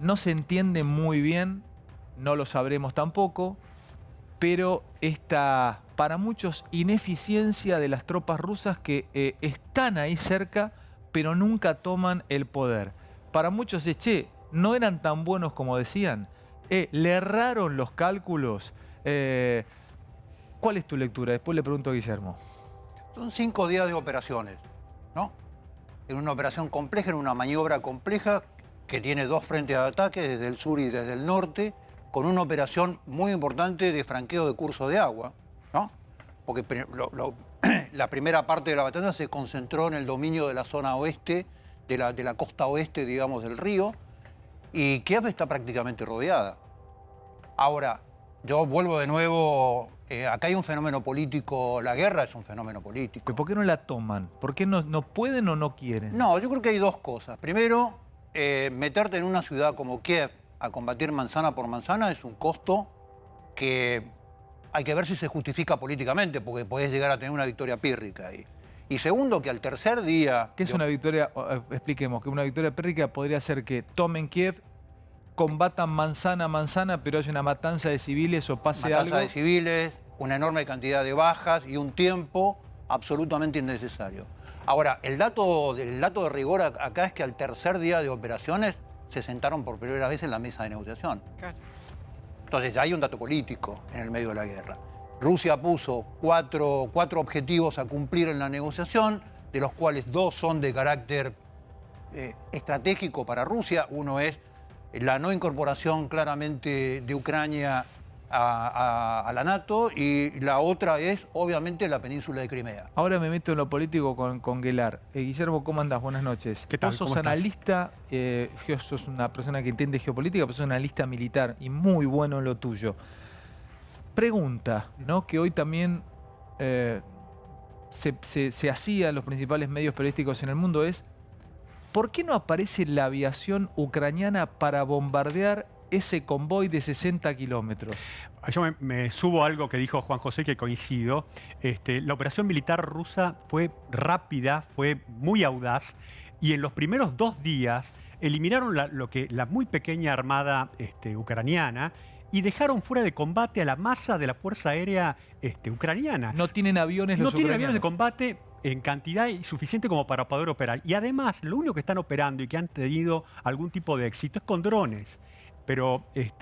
no se entiende muy bien, no lo sabremos tampoco, pero esta, para muchos, ineficiencia de las tropas rusas que están ahí cerca, pero nunca toman el poder. Para muchos es, che, no eran tan buenos como decían, le erraron los cálculos. ¿Cuál es tu lectura? Después le pregunto a Guillermo. Son 5 días de operaciones, ¿no? En una operación compleja, en una maniobra compleja que tiene 2 frentes de ataque, desde el sur y desde el norte, con una operación muy importante de franqueo de curso de agua, ¿no? Porque la primera parte de la batalla se concentró en el dominio de la zona oeste, de la costa oeste, digamos, del río, y Kiev está prácticamente rodeada. Ahora, yo vuelvo de nuevo, acá hay un fenómeno político, la guerra es un fenómeno político. ¿Pero por qué no la toman? ¿Por qué no pueden o no quieren? No, yo creo que hay 2 cosas. Primero, meterte en una ciudad como Kiev a combatir manzana por manzana es un costo que hay que ver si se justifica políticamente, porque podés llegar a tener una victoria pírrica ahí. Y segundo, que al tercer día... ¿Qué es una victoria? Expliquemos, que una victoria pírrica podría ser que tomen Kiev, combatan manzana a manzana, pero hay una matanza de civiles o pase algo. Matanza de civiles, una enorme cantidad de bajas y un tiempo absolutamente innecesario. Ahora, el dato de rigor acá es que al tercer día de operaciones se sentaron por primera vez en la mesa de negociación. Claro. Entonces ya hay un dato político en el medio de la guerra. Rusia puso cuatro objetivos a cumplir en la negociación, de los cuales 2 son de carácter estratégico para Rusia. Uno es la no incorporación claramente de Ucrania a la NATO y la otra es, obviamente, la península de Crimea. Ahora me meto en lo político con Guelar. Guillermo, ¿cómo andás? Buenas noches. ¿Qué tal? Vos sos ¿Cómo estás? analista, sos una persona que entiende geopolítica, pero sos analista militar y muy bueno en lo tuyo. Pregunta, ¿no? Que hoy también se hacía en los principales medios periodísticos en el mundo es, ¿por qué no aparece la aviación ucraniana para bombardear ese convoy de 60 kilómetros? Yo me subo a algo que dijo Juan José, que coincido. La operación militar rusa fue rápida, fue muy audaz, y en los primeros 2 días eliminaron la muy pequeña armada ucraniana y dejaron fuera de combate a la masa de la Fuerza Aérea ucraniana. No tienen aviones los No tienen ucranianos. aviones de combate en cantidad suficiente como para poder operar. Y además, lo único que están operando y que han tenido algún tipo de éxito es con drones. Pero es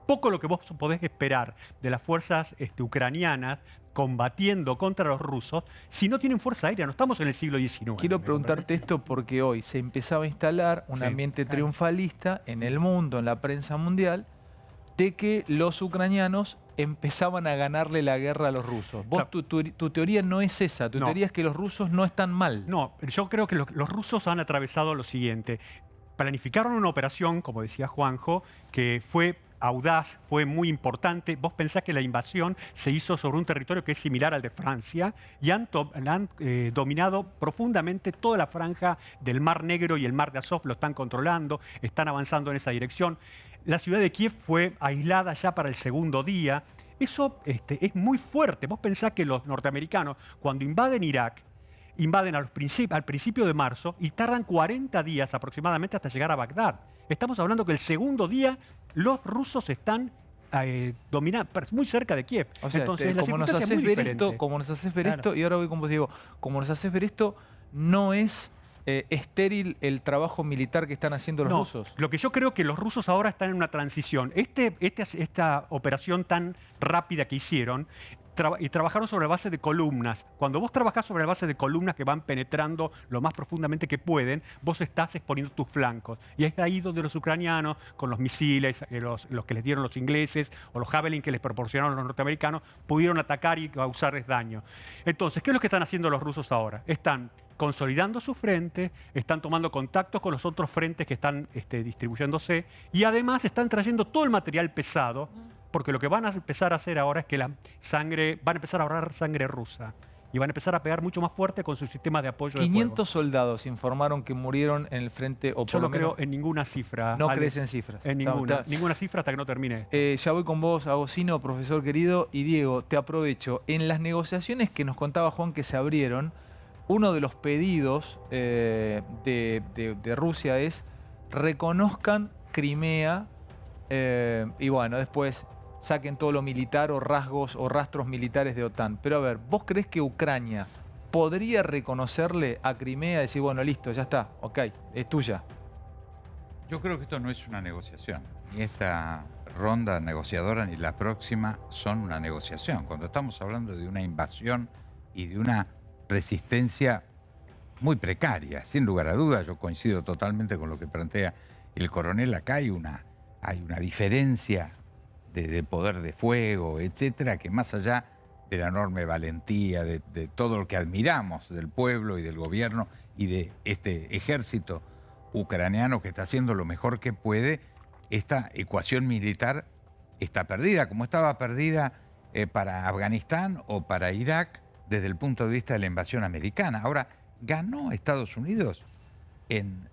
poco lo que vos podés esperar de las fuerzas ucranianas combatiendo contra los rusos si no tienen fuerza aérea. No estamos en el siglo XIX. Quiero preguntarte esto porque hoy se empezaba a instalar un Sí, ambiente claro. triunfalista en el mundo, en la prensa mundial, de que los ucranianos empezaban a ganarle la guerra a los rusos. Vos, Claro. tu teoría no es esa, tu No. teoría es que los rusos no están mal. No, yo creo que los rusos han atravesado lo siguiente. Planificaron una operación, como decía Juanjo, que fue audaz, fue muy importante. Vos pensás que la invasión se hizo sobre un territorio que es similar al de Francia y han dominado profundamente toda la franja del Mar Negro y el Mar de Azov, lo están controlando, están avanzando en esa dirección. La ciudad de Kiev fue aislada ya para el segundo día. Eso es muy fuerte. Vos pensás que los norteamericanos, cuando invaden Irak, invaden al principio de marzo y tardan 40 días aproximadamente hasta llegar a Bagdad. Estamos hablando que el segundo día los rusos están dominando muy cerca de Kiev. O sea, Entonces, la como nos circunstancia es haces muy ver diferente. esto, como nos haces ver Claro. esto, y ahora voy con vos, Diego, como nos haces ver esto, no es estéril el trabajo militar que están haciendo los No, rusos. lo que yo creo que los rusos ahora están en una transición. Esta operación tan rápida que hicieron, y trabajaron sobre base de columnas. Cuando vos trabajás sobre base de columnas que van penetrando lo más profundamente que pueden, vos estás exponiendo tus flancos. Y es ahí donde los ucranianos, con los misiles, los que les dieron los ingleses, o los Javelin que les proporcionaron los norteamericanos, pudieron atacar y causarles daño. Entonces, ¿qué es lo que están haciendo los rusos ahora? Están consolidando su frente, están tomando contactos con los otros frentes que están distribuyéndose y además están trayendo todo el material pesado, porque lo que van a empezar a hacer ahora es que van a empezar a ahorrar sangre rusa y van a empezar a pegar mucho más fuerte con su sistema de apoyo 500 de soldados informaron que murieron en el frente, o fuego. por Yo lo no creo menos en ninguna cifra. no Ale. crees en cifras. En ninguna cifra hasta que no termine. Ya voy con vos, Agosino, profesor querido, y Diego, te aprovecho. En las negociaciones que nos contaba Juan que se abrieron, uno de los pedidos de Rusia es reconozcan Crimea y bueno, después saquen todo lo militar o rasgos o rastros militares de OTAN. Pero a ver, ¿vos creés que Ucrania podría reconocerle a Crimea y decir, bueno, listo, ya está, ok, es tuya? Yo creo que esto no es una negociación. Ni esta ronda negociadora ni la próxima son una negociación. Cuando estamos hablando de una invasión y de una resistencia muy precaria, sin lugar a dudas, yo coincido totalmente con lo que plantea el coronel. Acá hay una diferencia de poder de fuego, etcétera, que más allá de la enorme valentía, de todo lo que admiramos del pueblo y del gobierno y de este ejército ucraniano que está haciendo lo mejor que puede, esta ecuación militar está perdida, como estaba perdida para Afganistán o para Irak desde el punto de vista de la invasión americana. Ahora, ganó Estados Unidos en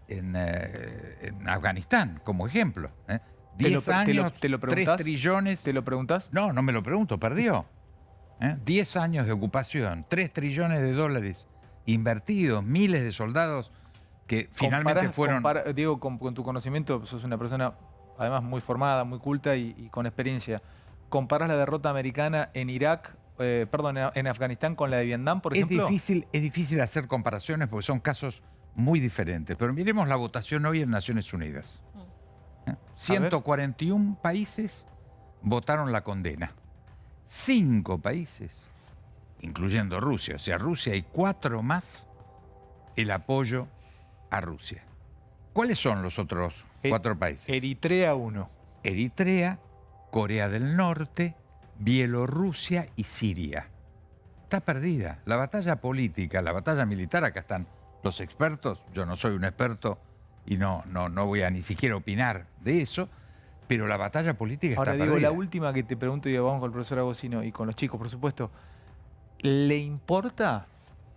Afganistán, como ejemplo. 10 años, ¿Te lo 3 preguntás? trillones... ¿Te lo preguntás? No, no me lo pregunto, perdió. 10 años de ocupación, 3 trillones de dólares invertidos, miles de soldados que finalmente fueron... Diego, con tu conocimiento, sos una persona además muy formada, muy culta y con experiencia. ¿Comparás la derrota americana en Irak, en Afganistán con la de Vietnam, por ejemplo? Es difícil hacer comparaciones porque son casos muy diferentes, pero miremos la votación hoy en Naciones Unidas. 141 países votaron la condena. 5 países, incluyendo Rusia, o sea, Rusia y 4 más, el apoyo a Rusia. ¿Cuáles son los otros 4 países? Eritrea 1. Eritrea, Corea del Norte, Bielorrusia y Siria. Está perdida. La batalla política, la batalla militar, acá están los expertos, yo no soy un experto y no voy a ni siquiera opinar de eso, pero la batalla política Ahora, está Diego, perdida. la última que te pregunto, y vamos con el profesor Agosino y con los chicos, por supuesto, ¿le importa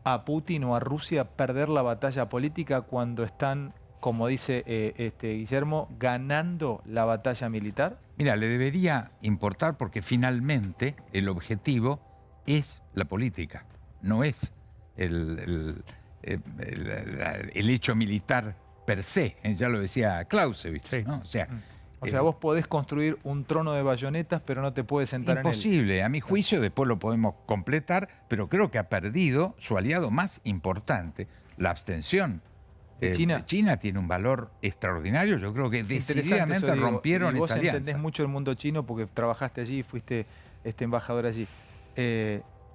a Putin o a Rusia perder la batalla política cuando están, como dice Guillermo, ganando la batalla militar? Mira, le debería importar porque finalmente el objetivo es la política, no es el hecho militar per se. Ya lo decía Clausewitz, Sí. ¿no? O sea, vos podés construir un trono de bayonetas, pero no te puedes sentar en él. Imposible. A mi juicio, después lo podemos completar, pero creo que ha perdido su aliado más importante, la abstención. ¿De China? China tiene un valor extraordinario. Yo creo que Es interesante decididamente eso, Diego. rompieron Y vos esa alianza. entendés mucho el mundo chino porque trabajaste allí y fuiste embajador allí.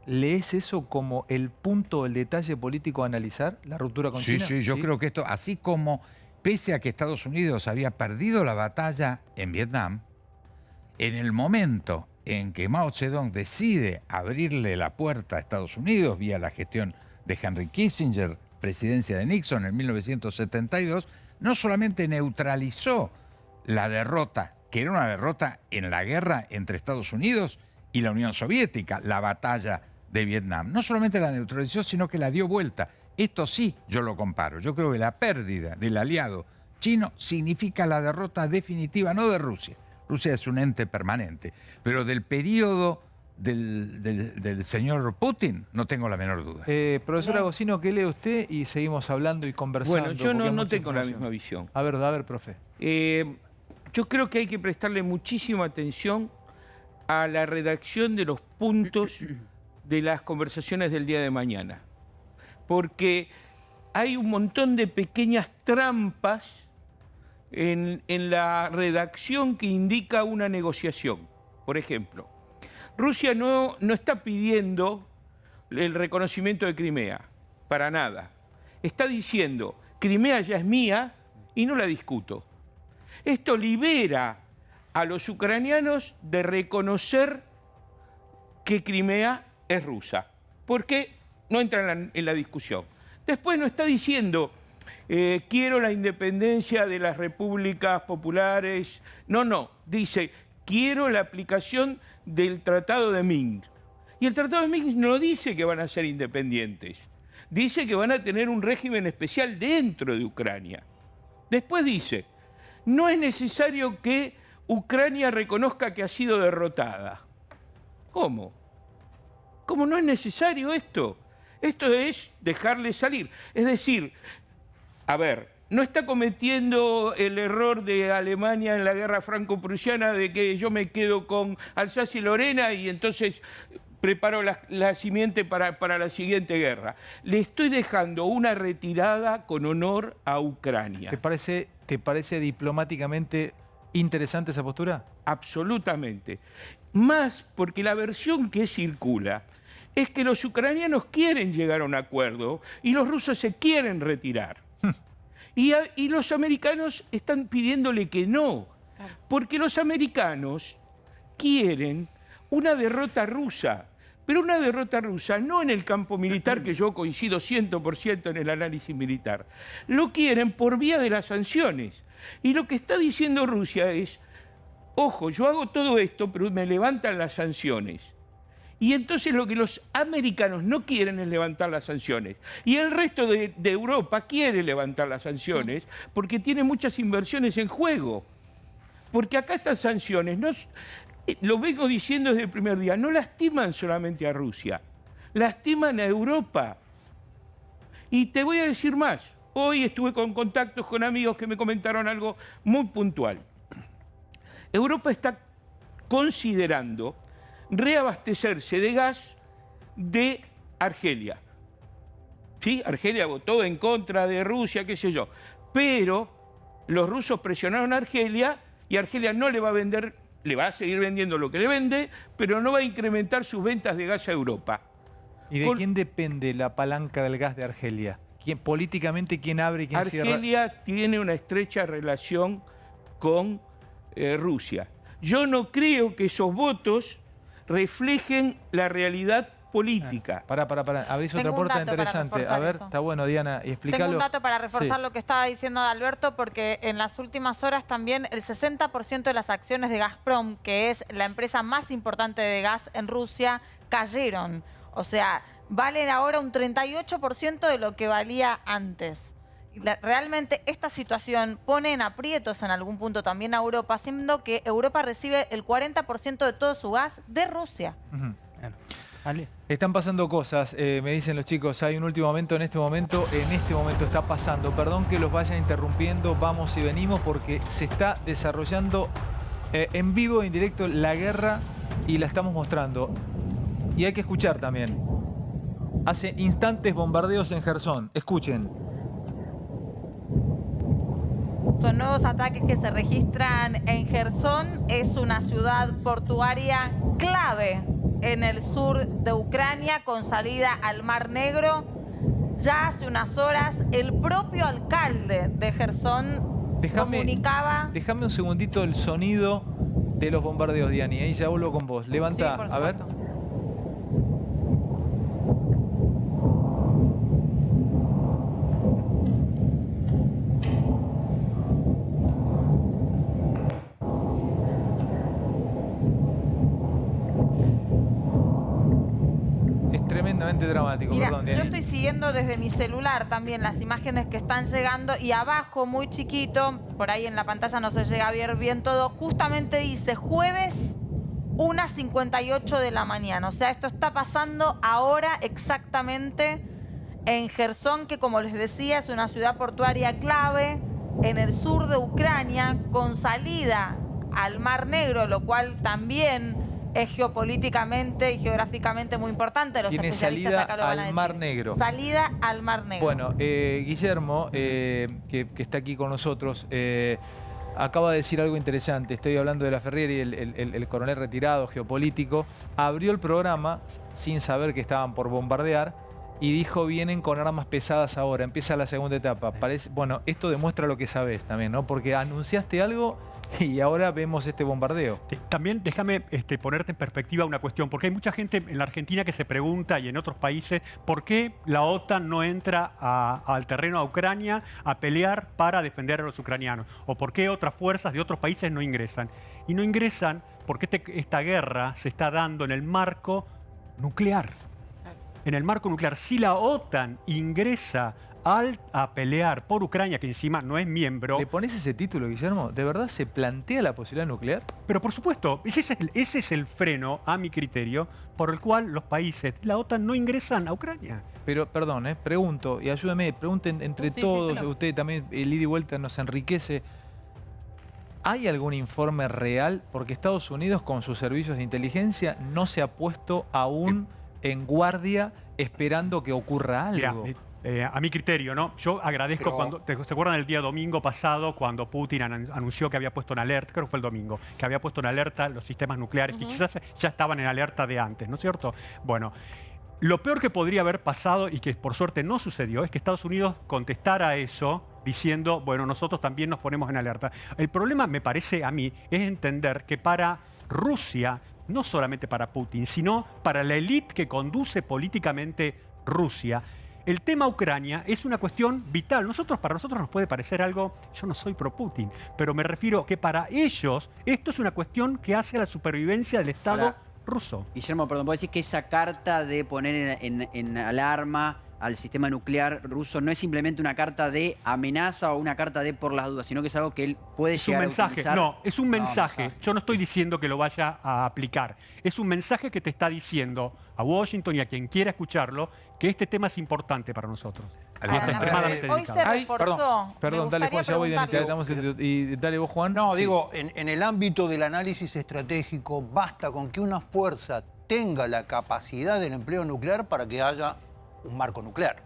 ¿Lees eso como el punto, el detalle político a analizar, la ruptura con China? Sí, yo creo que esto, así como pese a que Estados Unidos había perdido la batalla en Vietnam, en el momento en que Mao Zedong decide abrirle la puerta a Estados Unidos vía la gestión de Henry Kissinger, presidencia de Nixon en 1972, no solamente neutralizó la derrota, que era una derrota en la guerra entre Estados Unidos y la Unión Soviética, la batalla de Vietnam. No solamente la neutralizó, sino que la dio vuelta. Esto sí, yo lo comparo. Yo creo que la pérdida del aliado chino significa la derrota definitiva, no de Rusia. Rusia es un ente permanente, pero del periodo del señor Putin no tengo la menor duda. Profesor Agosino, ¿qué lee usted? Y seguimos hablando y conversando. Bueno, yo porque hay no mucha tengo la información. misma visión. A ver, profe. Yo creo que hay que prestarle muchísima atención a la redacción de los puntos de las conversaciones del día de mañana. Porque hay un montón de pequeñas trampas en la redacción que indica una negociación. Por ejemplo, Rusia no está pidiendo el reconocimiento de Crimea, para nada. Está diciendo, Crimea ya es mía y no la discuto. Esto libera a los ucranianos de reconocer que Crimea es rusa, porque no entran en la discusión. Después no está diciendo, quiero la independencia de las repúblicas populares. No, dice, quiero la aplicación del Tratado de Minsk. Y el Tratado de Minsk no dice que van a ser independientes, dice que van a tener un régimen especial dentro de Ucrania. Después dice, no es necesario que Ucrania reconozca que ha sido derrotada. ¿Cómo? ¿Cómo no es necesario esto? Esto es dejarle salir. Es decir, a ver, no está cometiendo el error de Alemania en la guerra franco-prusiana de que yo me quedo con Alsacia y Lorena y entonces preparo la simiente para la siguiente guerra. Le estoy dejando una retirada con honor a Ucrania. ¿Te parece diplomáticamente interesante esa postura? Absolutamente. Más porque la versión que circula es que los ucranianos quieren llegar a un acuerdo y los rusos se quieren retirar. Y los americanos están pidiéndole que no, porque los americanos quieren una derrota rusa, pero una derrota rusa no en el campo militar, que yo coincido 100% en el análisis militar, lo quieren por vía de las sanciones. Y lo que está diciendo Rusia es, ojo, yo hago todo esto, pero me levantan las sanciones. Y entonces lo que los americanos no quieren es levantar las sanciones. Y el resto de Europa quiere levantar las sanciones porque tiene muchas inversiones en juego. Porque acá estas sanciones, lo vengo diciendo desde el primer día, no lastiman solamente a Rusia, lastiman a Europa. Y te voy a decir más. Hoy estuve con contactos con amigos que me comentaron algo muy puntual. Europa está considerando reabastecerse de gas de Argelia. ¿Sí? Argelia votó en contra de Rusia, qué sé yo. Pero los rusos presionaron a Argelia y Argelia no le va a vender, le va a seguir vendiendo lo que le vende, pero no va a incrementar sus ventas de gas a Europa. ¿Y de quién depende la palanca del gas de Argelia? Políticamente, ¿quién abre y quién cierra? Argelia tiene una estrecha relación con Rusia. Yo no creo que esos votos reflejen la realidad política. Pará. Abrís otra Tengo un puerta dato para interesante. A reforzar ver, eso. está bueno, Diana, y explícalo. Tengo un dato para reforzar Sí. lo que estaba diciendo Alberto, porque en las últimas horas también el 60% de las acciones de Gazprom, que es la empresa más importante de gas en Rusia, cayeron. O sea, valen ahora un 38% de lo que valía antes. Realmente esta situación pone en aprietos en algún punto también a Europa, siendo que Europa recibe el 40% de todo su gas de Rusia. Claro. ¿Vale? Están pasando cosas, me dicen los chicos, hay un último momento en este momento está pasando. Perdón que los vaya interrumpiendo, vamos y venimos, porque se está desarrollando en vivo e en directo la guerra y la estamos mostrando. Y hay que escuchar también. Hace instantes bombardeos en Jersón, escuchen. Son nuevos ataques que se registran en Jersón. Es una ciudad portuaria clave en el sur de Ucrania, con salida al Mar Negro. Ya hace unas horas, el propio alcalde de Jersón comunicaba... Déjame un segundito el sonido de los bombardeos, Diani, y ya vuelvo con vos. Levanta, Sí, por a ver. supuesto. Tremendamente dramático, Mira, perdón, yo Diani. estoy siguiendo desde mi celular también las imágenes que están llegando y abajo, muy chiquito, por ahí en la pantalla no se llega a ver bien todo, justamente dice jueves 1:58 de la mañana. O sea, esto está pasando ahora exactamente en Jersón, que como les decía es una ciudad portuaria clave en el sur de Ucrania, con salida al Mar Negro, lo cual también es geopolíticamente y geográficamente muy importante. Los Tiene especialistas salida acá lo van a al decir. Mar Negro. Salida al Mar Negro. Bueno, Guillermo, que está aquí con nosotros, acaba de decir algo interesante. Estoy hablando de la Ferrieri, el coronel retirado, geopolítico. Abrió el programa sin saber que estaban por bombardear y dijo, vienen con armas pesadas ahora. Empieza la segunda etapa. Bueno, esto demuestra lo que sabes también, ¿no? Porque anunciaste algo y ahora vemos este bombardeo. También déjame ponerte en perspectiva una cuestión, porque hay mucha gente en la Argentina que se pregunta, y en otros países, ¿por qué la OTAN no entra al terreno de Ucrania a pelear para defender a los ucranianos? ¿O por qué otras fuerzas de otros países no ingresan? Y no ingresan porque esta guerra se está dando en el marco nuclear. En el marco nuclear. Si la OTAN ingresa a pelear por Ucrania, que encima no es miembro. ¿Le pones ese título, Guillermo? ¿De verdad se plantea la posibilidad nuclear? Pero por supuesto, ese es el freno, a mi criterio, por el cual los países de la OTAN no ingresan a Ucrania. Pero, perdón, pregunto, y ayúdame, pregunten entre Sí, sí, todos, sí, usted también, el ida y vuelta nos enriquece. ¿Hay algún informe real? Porque Estados Unidos, con sus servicios de inteligencia, no se ha puesto aún en guardia esperando que ocurra algo. Mira, a mi criterio, ¿no? Yo agradezco Pero- cuando... ¿Se acuerdan del día domingo pasado cuando Putin anunció que había puesto en alerta, creo que fue el domingo, que había puesto en alerta los sistemas nucleares, que quizás ya estaban en alerta de antes, ¿no es cierto? Bueno, lo peor que podría haber pasado y que por suerte no sucedió es que Estados Unidos contestara a eso diciendo, bueno, nosotros también nos ponemos en alerta. El problema, me parece a mí, es entender que para Rusia, no solamente para Putin, sino para la élite que conduce políticamente Rusia, el tema Ucrania es una cuestión vital. Para nosotros nos puede parecer algo, yo no soy pro-Putin, pero me refiero que para ellos esto es una cuestión que hace a la supervivencia del Estado Ahora, ruso. Guillermo, perdón, ¿puedo decir que esa carta de poner en alarma al sistema nuclear ruso no es simplemente una carta de amenaza o una carta de por las dudas, sino que es algo que él puede Es un llegar a mensaje, utilizar? no, es un mensaje. mensaje. Yo no estoy diciendo que lo vaya a aplicar. Es un mensaje que te está diciendo a Washington y a quien quiera escucharlo que este tema es importante para nosotros. Alejandro, Es extremadamente Hoy se delicado. reforzó. Perdón, Me dale, Juan, ya voy, gustaría Daniel, preguntarle- y dale vos, Juan. No, Sí. digo, en el ámbito del análisis estratégico, basta con que una fuerza tenga la capacidad del empleo nuclear para que haya un marco nuclear.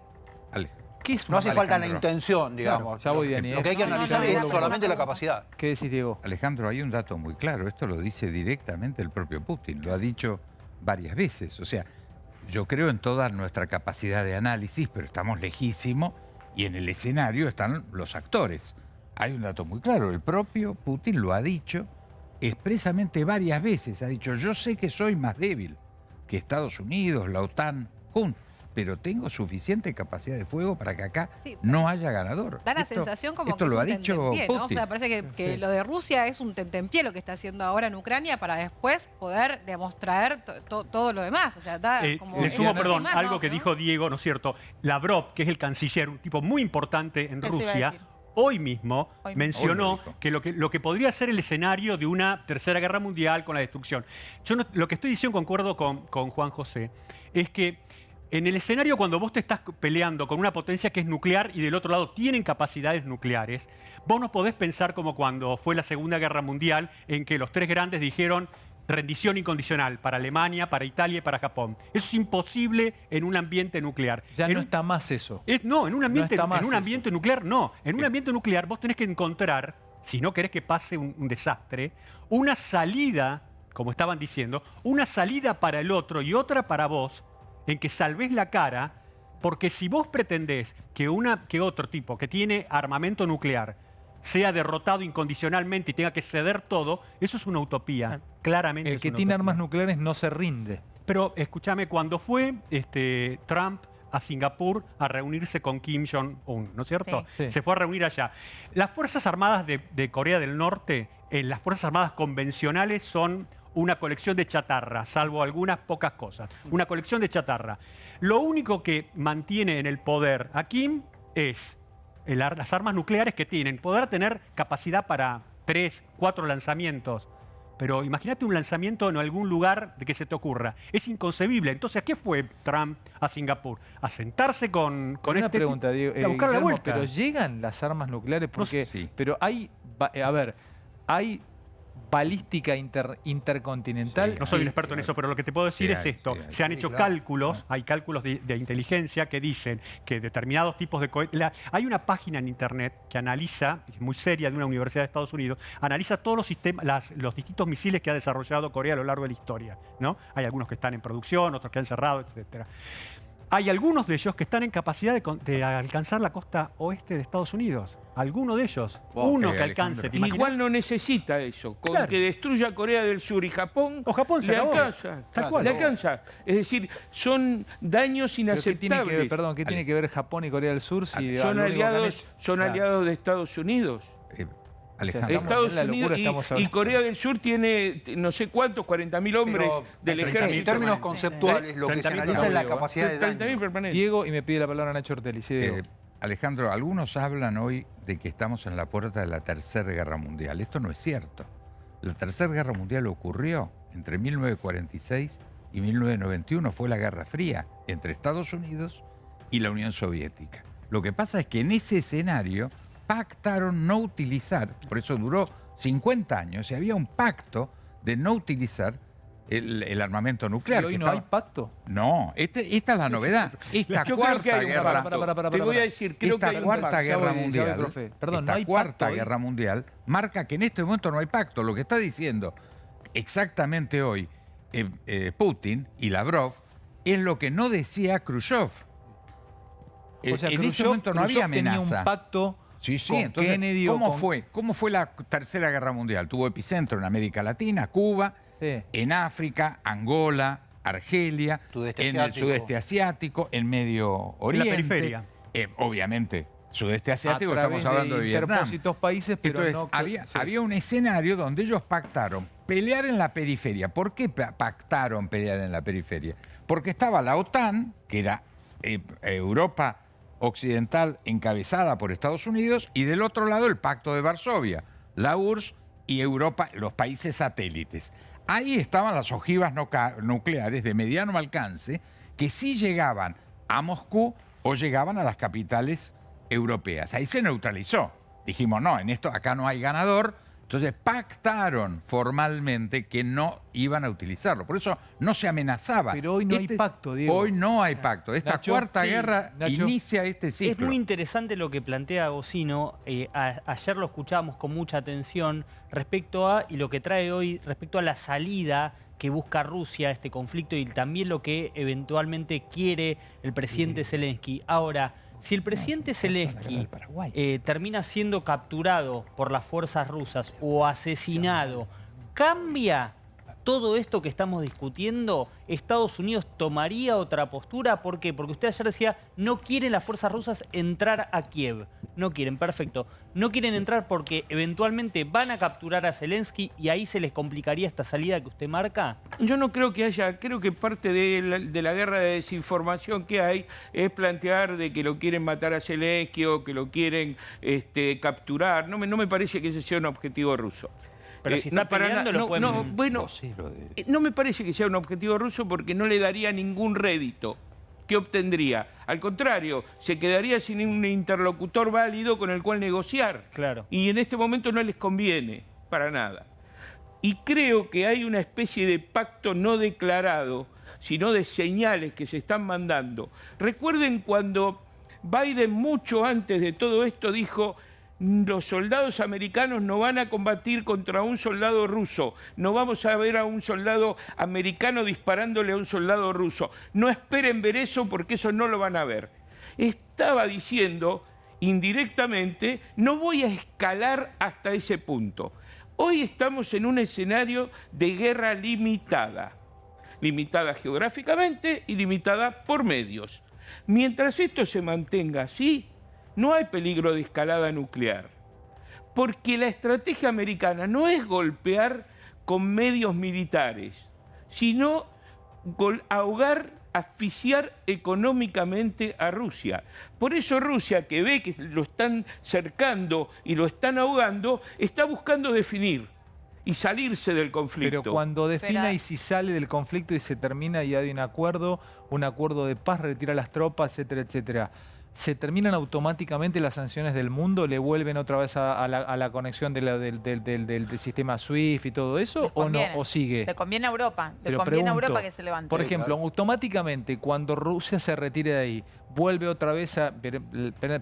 Alejandro. ¿Qué es No un hace falta la Alejandro. intención, digamos. ya voy, Dani, Lo que hay que No, no, analizar no, es no, no, solamente no, la no. capacidad. ¿Qué decís, Diego? Alejandro, hay un dato muy claro. Esto lo dice directamente el propio Putin. Lo ha dicho varias veces. O sea, yo creo en toda nuestra capacidad de análisis, pero estamos lejísimos y en el escenario están los actores. Hay un dato muy claro. El propio Putin lo ha dicho expresamente varias veces. Ha dicho, yo sé que soy más débil que Estados Unidos, la OTAN, juntos, pero tengo suficiente capacidad de fuego para que acá Sí, no haya ganador. Da la Esto- sensación como esto que es lo un ha dicho tentempié, ¿no? O Putin. sea, parece que lo de Rusia es un tentempié lo que está haciendo ahora en Ucrania para después poder demostrar todo lo demás. O sea, da como... Le sumo, es perdón, más, algo ¿no? que dijo Diego, ¿no es cierto? Lavrov, que es el canciller, un tipo muy importante en Eso iba a Rusia, decir. hoy mismo Hoy mismo. mencionó Hoy lo dijo. que lo que podría ser el escenario de una tercera guerra mundial con la destrucción. Yo lo que estoy diciendo, concuerdo con Juan José, es que en el escenario cuando vos te estás peleando con una potencia que es nuclear y del otro lado tienen capacidades nucleares, vos no podés pensar como cuando fue la Segunda Guerra Mundial en que los tres grandes dijeron rendición incondicional para Alemania, para Italia y para Japón. Eso es imposible en un ambiente nuclear. Ya En no un- está más eso. no, en un ambiente, está más en un eso. ambiente nuclear no. En un ambiente nuclear vos tenés que encontrar, si no querés que pase un desastre, una salida, como estaban diciendo, una salida para el otro y otra para vos, en que salves la cara, porque si vos pretendés que otro tipo que tiene armamento nuclear sea derrotado incondicionalmente y tenga que ceder todo, eso es una utopía. Claramente El es que una tiene utopía. armas nucleares no se rinde. Pero escúchame, cuando fue Trump a Singapur a reunirse con Kim Jong-un, ¿no es cierto? Sí. Sí. Se fue a reunir allá. Las Fuerzas Armadas de Corea del Norte, las Fuerzas Armadas convencionales son una colección de chatarra, salvo algunas pocas cosas. Una colección de chatarra. Lo único que mantiene en el poder a Kim es las armas nucleares que tienen. Podrá tener capacidad para 3, 4 lanzamientos. Pero imagínate un lanzamiento en algún lugar de que se te ocurra. Es inconcebible. Entonces, ¿a qué fue Trump a Singapur? A sentarse con Una este pregunta, tipo, Diego, a buscar la Guillermo, vuelta. pero llegan las armas nucleares porque, Sí. pero hay, a ver, hay balística intercontinental. No soy y- un experto en eso, pero lo que te puedo decir Sí es hay, esto. sí hay. Se han Sí, hecho claro. cálculos, hay cálculos de inteligencia que dicen que determinados tipos de cohetes... Hay una página en internet que analiza, es muy seria, de una universidad de Estados Unidos, analiza todos los sistemas, los distintos misiles que ha desarrollado Corea a lo largo de la historia, ¿no? Hay algunos que están en producción, otros que han cerrado, etcétera. Hay algunos de ellos que están en capacidad de alcanzar la costa oeste de Estados Unidos. Alguno de ellos. Wow. Uno que Alejandro. alcance. ¿te imaginas? Igual no necesita eso. Con Claro. que destruya Corea del Sur y Japón, O Japón se le acabó. alcanza. Tal cual. Le alcanza. Es decir, son daños Pero ¿qué tiene que ver, inaceptables. perdón, ¿qué tiene que ver Japón y Corea del Sur si Son lo único que han aliados, hecho- son Claro. aliados de Estados Unidos. Alejandro, Estamos Estados en la locura, Unidos estamos y hablando. Corea del Sur tiene no sé cuántos, 40.000 hombres Pero del en ejército. términos permanente. conceptuales, lo que se 30.000 analiza es la Diego, capacidad de 30.000 daño. permanentes. Diego, y me pide la palabra Nacho Ortelli. Sí, Diego. Alejandro, algunos hablan hoy de que estamos en la puerta de la Tercera Guerra Mundial. Esto no es cierto. La Tercera Guerra Mundial ocurrió entre 1946 y 1991. Fue la Guerra Fría entre Estados Unidos y la Unión Soviética. Lo que pasa es que en ese escenario pactaron no utilizar, por eso duró 50 años, y había un pacto de no utilizar el armamento nuclear. ¿Y hoy que no estaba- hay pacto? No, esta es la novedad. Esta Yo creo que cuarta hay un guerra... pacto. Te voy a decir, creo que Esta hay un cuarta pacto. guerra Ya voy, mundial, profe. Perdón, esta ¿no hay cuarta pacto hoy? guerra mundial marca que en este momento no hay pacto. Lo que está diciendo exactamente hoy Putin y Lavrov es lo que no decía Khrushchev. O sea, en ese Khrushchev- momento no había Khrushchev tenía amenaza. un pacto Sí, sí, con entonces, Kennedy o ¿cómo con- fue? ¿Cómo fue la Tercera Guerra Mundial? Tuvo epicentro en América Latina, Cuba, Sí. en África, Angola, Argelia, Sudeste en el asiático. sudeste asiático, en Medio Oriente. periferia. Obviamente, sudeste a asiático, través estamos hablando de Vietnam. interpósitos países, pero Entonces, no... había, sí. había un escenario donde ellos pactaron pelear en la periferia. ¿Por qué pactaron pelear en la periferia? Porque estaba la OTAN, que era Europa Occidental encabezada por Estados Unidos, y del otro lado el Pacto de Varsovia, la URSS y Europa, los países satélites. Ahí estaban las ojivas nucleares de mediano alcance que sí llegaban a Moscú o llegaban a las capitales europeas. Ahí se neutralizó. Dijimos, no, en esto acá no hay ganador. Entonces pactaron formalmente que no iban a utilizarlo. Por eso no se amenazaba. Pero hoy no hay pacto, Diego. Hoy no hay pacto. Esta Nacho, cuarta sí, guerra Nacho. inicia este ciclo. Es muy interesante lo que plantea Bocino. Ayer lo escuchábamos con mucha atención respecto a, y lo que trae hoy, respecto a la salida que busca Rusia a este conflicto y también lo que eventualmente quiere el presidente Zelensky. Ahora, si el presidente Zelensky termina siendo capturado por las fuerzas rusas o asesinado, ¿cambia todo esto que estamos discutiendo? ¿Estados Unidos tomaría otra postura? ¿Por qué? Porque usted ayer decía, no quieren las fuerzas rusas entrar a Kiev. No quieren, perfecto. No quieren entrar porque eventualmente van a capturar a Zelensky y ahí se les complicaría esta salida que usted marca. Yo no creo que haya, creo que parte de la guerra de desinformación que hay es plantear de que lo quieren matar a Zelensky o que lo quieren capturar. No me parece que ese sea un objetivo ruso. Pero si está peleando, lo pueden... No me parece que sea un objetivo ruso porque no le daría ningún rédito. ¿Qué obtendría? Al contrario, se quedaría sin un interlocutor válido con el cual negociar. Claro. Y en este momento no les conviene para nada. Y creo que hay una especie de pacto no declarado, sino de señales que se están mandando. Recuerden cuando Biden, mucho antes de todo esto, dijo: los soldados americanos no van a combatir contra un soldado ruso. No vamos a ver a un soldado americano disparándole a un soldado ruso. No esperen ver eso porque eso no lo van a ver. Estaba diciendo indirectamente, no voy a escalar hasta ese punto. Hoy estamos en un escenario de guerra limitada. Limitada geográficamente y limitada por medios. Mientras esto se mantenga así, no hay peligro de escalada nuclear, porque la estrategia americana no es golpear con medios militares, sino ahogar, asfixiar económicamente a Rusia. Por eso Rusia, que ve que lo están cercando y lo están ahogando, está buscando definir y salirse del conflicto. Pero cuando defina Pero- y si sale del conflicto y se termina y hay un acuerdo de paz, retira las tropas, etcétera, etcétera, ¿se terminan automáticamente las sanciones del mundo? ¿Le vuelven otra vez a la conexión del sistema SWIFT y todo eso? Les ¿O no? conviene. ¿O sigue? Le conviene a Europa. Le Pero conviene a pregunto, Europa que se levante. Por ejemplo, automáticamente cuando Rusia se retire de ahí, vuelve otra vez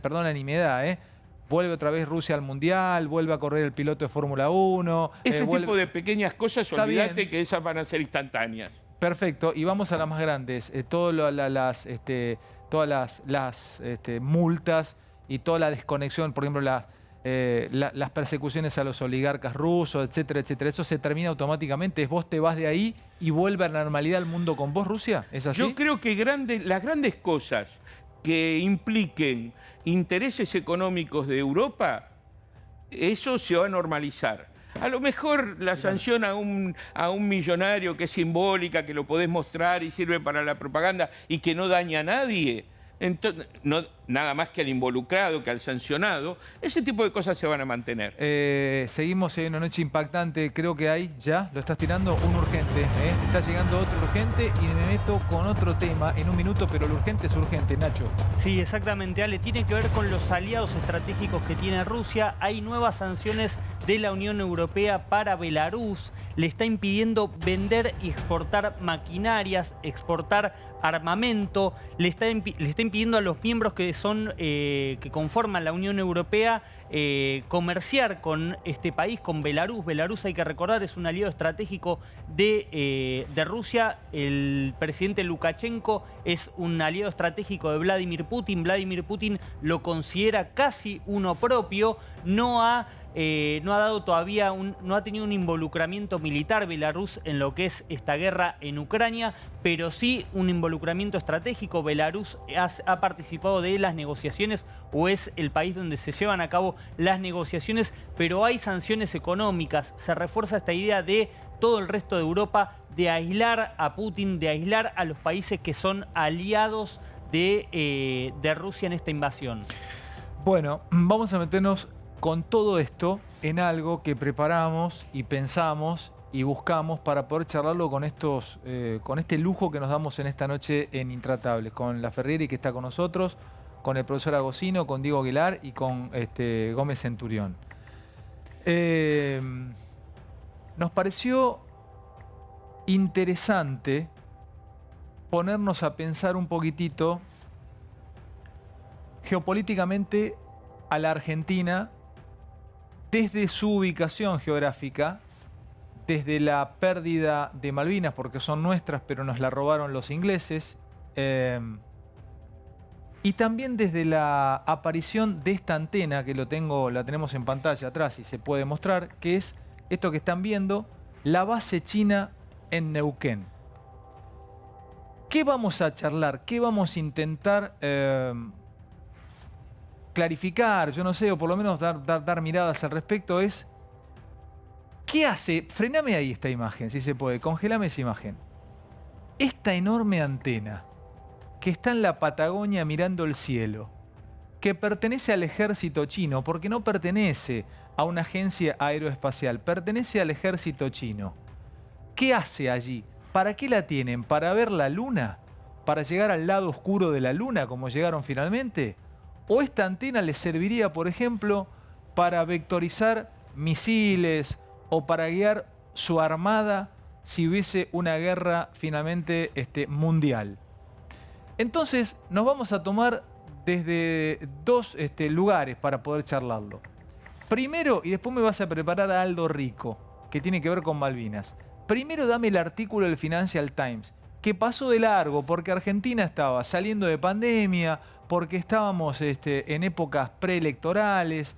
perdón la nimiedad, vuelve otra vez Rusia al Mundial, vuelve a correr el piloto de Fórmula 1. Ese tipo de pequeñas cosas, Está olvídate bien. que esas van a ser instantáneas. Perfecto, y vamos a las más grandes. Todas las multas y toda la desconexión, por ejemplo, las persecuciones a los oligarcas rusos, etcétera, etcétera. ¿Eso se termina automáticamente? ¿Es vos te vas de ahí y vuelve a la normalidad el mundo con vos, Rusia? ¿Es así? Yo creo que las grandes cosas que impliquen intereses económicos de Europa, eso se va a normalizar. A lo mejor la sanción a un millonario que es simbólica, que lo podés mostrar y sirve para la propaganda y que no daña a nadie, entonces, nada más que al involucrado, que al sancionado, ese tipo de cosas se van a mantener. Seguimos en una noche impactante, creo que hay, ya, lo estás tirando, un urgente. Está llegando otro urgente y me meto con otro tema en un minuto, pero lo urgente es urgente, Nacho. Sí, exactamente, Ale. Tiene que ver con los aliados estratégicos que tiene Rusia. Hay nuevas sanciones de la Unión Europea para Belarus. Le está impidiendo vender y exportar maquinarias, exportar armamento. Le está impidiendo a los miembros que conforman la Unión Europea comerciar con este país, con Belarus. Belarus, hay que recordar, es un aliado estratégico de Rusia. El presidente Lukashenko es un aliado estratégico de Vladimir Putin. Vladimir Putin lo considera casi uno propio. No ha dado todavía no ha tenido un involucramiento militar Belarus en lo que es esta guerra en Ucrania, pero sí un involucramiento estratégico. Belarus ha participado de las negociaciones, o es el país donde se llevan a cabo las negociaciones, pero hay sanciones económicas. Se refuerza esta idea de todo el resto de Europa de aislar a Putin, de aislar a los países que son aliados de Rusia en esta invasión. Bueno, vamos a meternos con todo esto en algo que preparamos y pensamos y buscamos para poder charlarlo con este lujo que nos damos en esta noche en Intratables, con la Ferrieri, que está con nosotros, con el profesor Agosino, con Diego Aguilar y con Gómez Centurión. Nos pareció interesante ponernos a pensar un poquitito geopolíticamente a la Argentina desde su ubicación geográfica, desde la pérdida de Malvinas, porque son nuestras, pero nos la robaron los ingleses, y también desde la aparición de esta antena, que la tenemos en pantalla atrás y se puede mostrar, que es esto que están viendo, la base china en Neuquén. ¿Qué vamos a charlar? ¿Qué vamos a intentar clarificar? Yo no sé, o por lo menos dar miradas al respecto. Es, ¿qué hace? Frename ahí esta imagen, si se puede. Congelame esa imagen. Esta enorme antena que está en la Patagonia mirando el cielo, que pertenece al ejército chino, porque no pertenece a una agencia aeroespacial, pertenece al ejército chino. ¿Qué hace allí? ¿Para qué la tienen? ¿Para ver la luna? ¿Para llegar al lado oscuro de la luna, como llegaron finalmente? ¿O esta antena les serviría, por ejemplo, para vectorizar misiles o para guiar su armada si hubiese una guerra finalmente mundial? Entonces nos vamos a tomar desde dos lugares para poder charlarlo. Primero, y después me vas a preparar a Aldo Rico, que tiene que ver con Malvinas. Primero dame el artículo del Financial Times, que pasó de largo porque Argentina estaba saliendo de pandemia, porque estábamos en épocas preelectorales.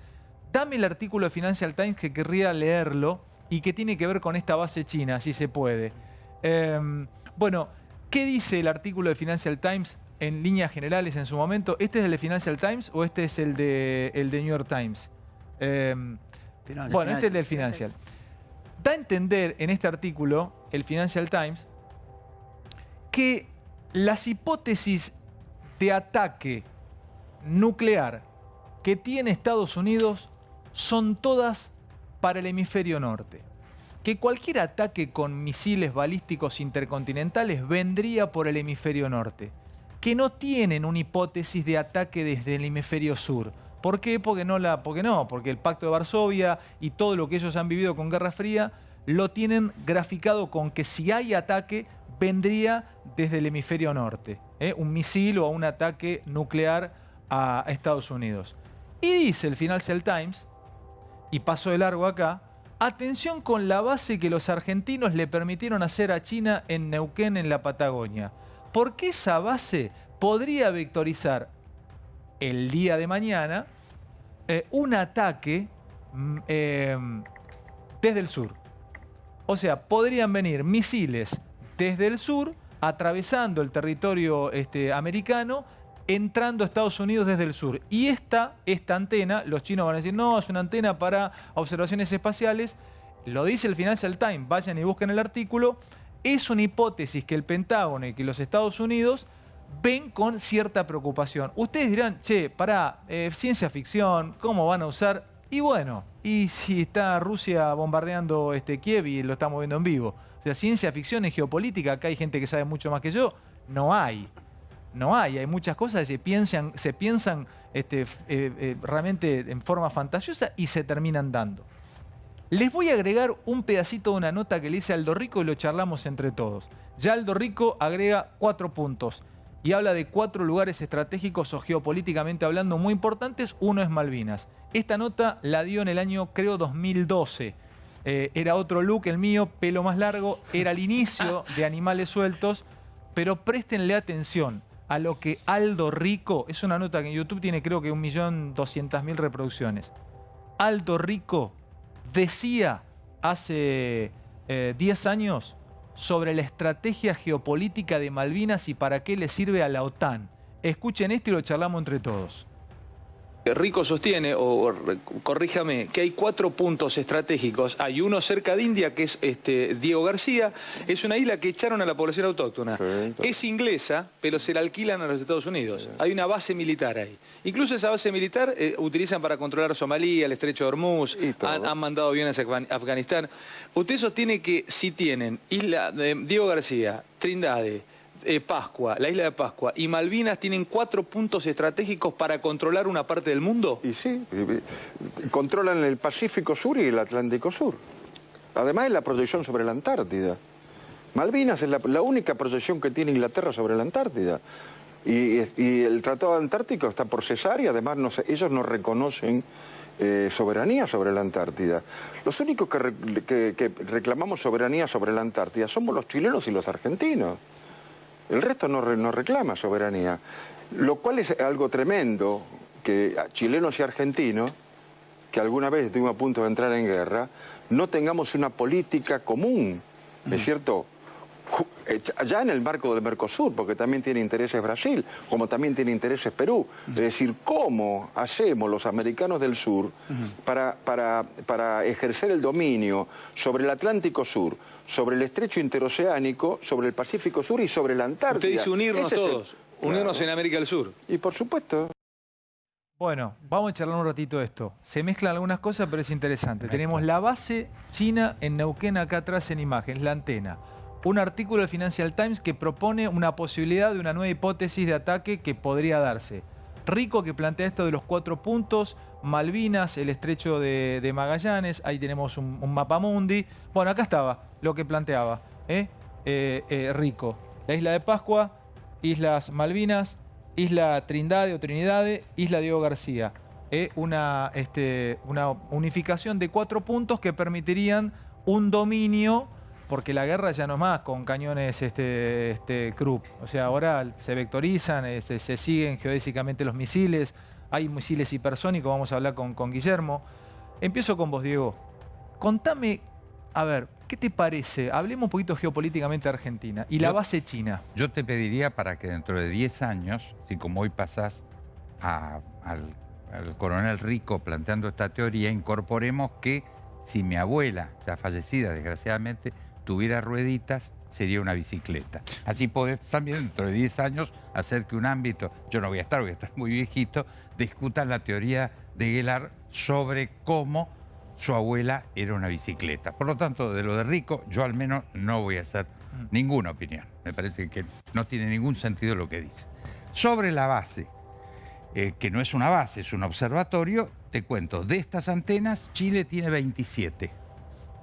Dame el artículo de Financial Times, que querría leerlo y que tiene que ver con esta base china, si se puede. Bueno, ¿qué dice el artículo de Financial Times en líneas generales en su momento? ¿Este es el de Financial Times o este es el de New York Times? Bueno, este es el del Financial. Da a entender en este artículo, el Financial Times, que las hipótesis de ataque nuclear que tiene Estados Unidos son todas para el hemisferio norte. Que cualquier ataque con misiles balísticos intercontinentales vendría por el hemisferio norte. Que no tienen una hipótesis de ataque desde el hemisferio sur. ¿Por qué? Porque el Pacto de Varsovia y todo lo que ellos han vivido con Guerra Fría lo tienen graficado con que si hay ataque vendría desde el hemisferio norte. Un misil o un ataque nuclear a Estados Unidos. Y dice el Financial Times, y paso de largo acá, atención con la base que los argentinos le permitieron hacer a China en Neuquén, en la Patagonia. Porque esa base podría vectorizar el día de mañana un ataque desde el sur. O sea, podrían venir misiles desde el sur, atravesando el territorio americano, entrando a Estados Unidos desde el sur. Y esta antena, los chinos van a decir, no, es una antena para observaciones espaciales. Lo dice el Financial Times, vayan y busquen el artículo. Es una hipótesis que el Pentágono y que los Estados Unidos ven con cierta preocupación. Ustedes dirán, che, pará, ciencia ficción, ¿cómo van a usar? Y bueno, y si está Rusia bombardeando Kiev y lo estamos viendo en vivo. O sea, ciencia ficción en geopolítica, acá hay gente que sabe mucho más que yo, no hay. No hay muchas cosas que se piensan realmente en forma fantasiosa y se terminan dando. Les voy a agregar un pedacito de una nota que le hice a Aldo Rico y lo charlamos entre todos. Ya Aldo Rico agrega 4 puntos y habla de 4 lugares estratégicos o geopolíticamente hablando muy importantes. Uno es Malvinas. Esta nota la dio en el año, creo, 2012. Era otro look el mío, pelo más largo. Era el inicio de Animales Sueltos. Pero préstenle atención a lo que Aldo Rico, es una nota que en YouTube tiene creo que 1.200.000 reproducciones. Aldo Rico decía hace 10 años sobre la estrategia geopolítica de Malvinas y para qué le sirve a la OTAN. Escuchen esto y lo charlamos entre todos. Rico sostiene, o corríjame, que hay 4 puntos estratégicos. Hay uno cerca de India, que es Diego García. Es una isla que echaron a la población autóctona. Sí, es inglesa, pero se la alquilan a los Estados Unidos. Sí. Hay una base militar ahí. Incluso esa base militar utilizan para controlar Somalia, el estrecho de Hormuz. Han mandado aviones a Afganistán. Usted sostiene que si tienen isla de Diego García, Trindade, Pascua, la isla de Pascua y Malvinas tienen 4 puntos estratégicos para controlar una parte del mundo. Y sí, controlan el Pacífico Sur y el Atlántico Sur. Además es la proyección sobre la Antártida. Malvinas es la única proyección que tiene Inglaterra sobre la Antártida. Y el Tratado Antártico está por cesar y además ellos no reconocen soberanía sobre la Antártida. Los únicos que reclamamos soberanía sobre la Antártida somos los chilenos y los argentinos. El resto no reclama soberanía, lo cual es algo tremendo que chilenos y argentinos, que alguna vez estuvimos a punto de entrar en guerra, no tengamos una política común, ¿es cierto? Ya en el marco del Mercosur, porque también tiene intereses Brasil, como también tiene intereses Perú. Es decir, ¿cómo hacemos los americanos del sur para ejercer el dominio sobre el Atlántico Sur, sobre el estrecho interoceánico, sobre el Pacífico Sur y sobre la Antártida? Usted dice unirnos todos, unirnos en América del Sur. Y por supuesto. Bueno, vamos a charlar un ratito de esto. Se mezclan algunas cosas, pero es interesante. Tenemos la base china en Neuquén acá atrás en imágenes, la antena. Un artículo del Financial Times que propone una posibilidad de una nueva hipótesis de ataque que podría darse. Rico que plantea esto de los 4 puntos, Malvinas, el estrecho de Magallanes, ahí tenemos un mapamundi. Bueno, acá estaba lo que planteaba Rico. La isla de Pascua, Islas Malvinas, Isla Trindade o Trinidade, Isla Diego García. Una unificación de 4 puntos que permitirían un dominio, porque la guerra ya no es más con cañones Krupp. O sea, ahora se vectorizan, se siguen geodésicamente los misiles, hay misiles hipersónicos, vamos a hablar con Guillermo. Empiezo con vos, Diego. Contame, a ver, ¿qué te parece? Hablemos un poquito geopolíticamente de Argentina y la base china. Yo te pediría para que dentro de 10 años, si como hoy pasás al coronel Rico planteando esta teoría, incorporemos que si mi abuela, ya fallecida desgraciadamente, tuviera rueditas, sería una bicicleta. Así podés también dentro de 10 años hacer que un ámbito, yo no voy a estar muy viejito, discutan la teoría de Gellar sobre cómo su abuela era una bicicleta. Por lo tanto, de lo de Rico, yo al menos no voy a hacer ninguna opinión. Me parece que no tiene ningún sentido lo que dice. Sobre la base, que no es una base, es un observatorio, te cuento, de estas antenas, Chile tiene 27.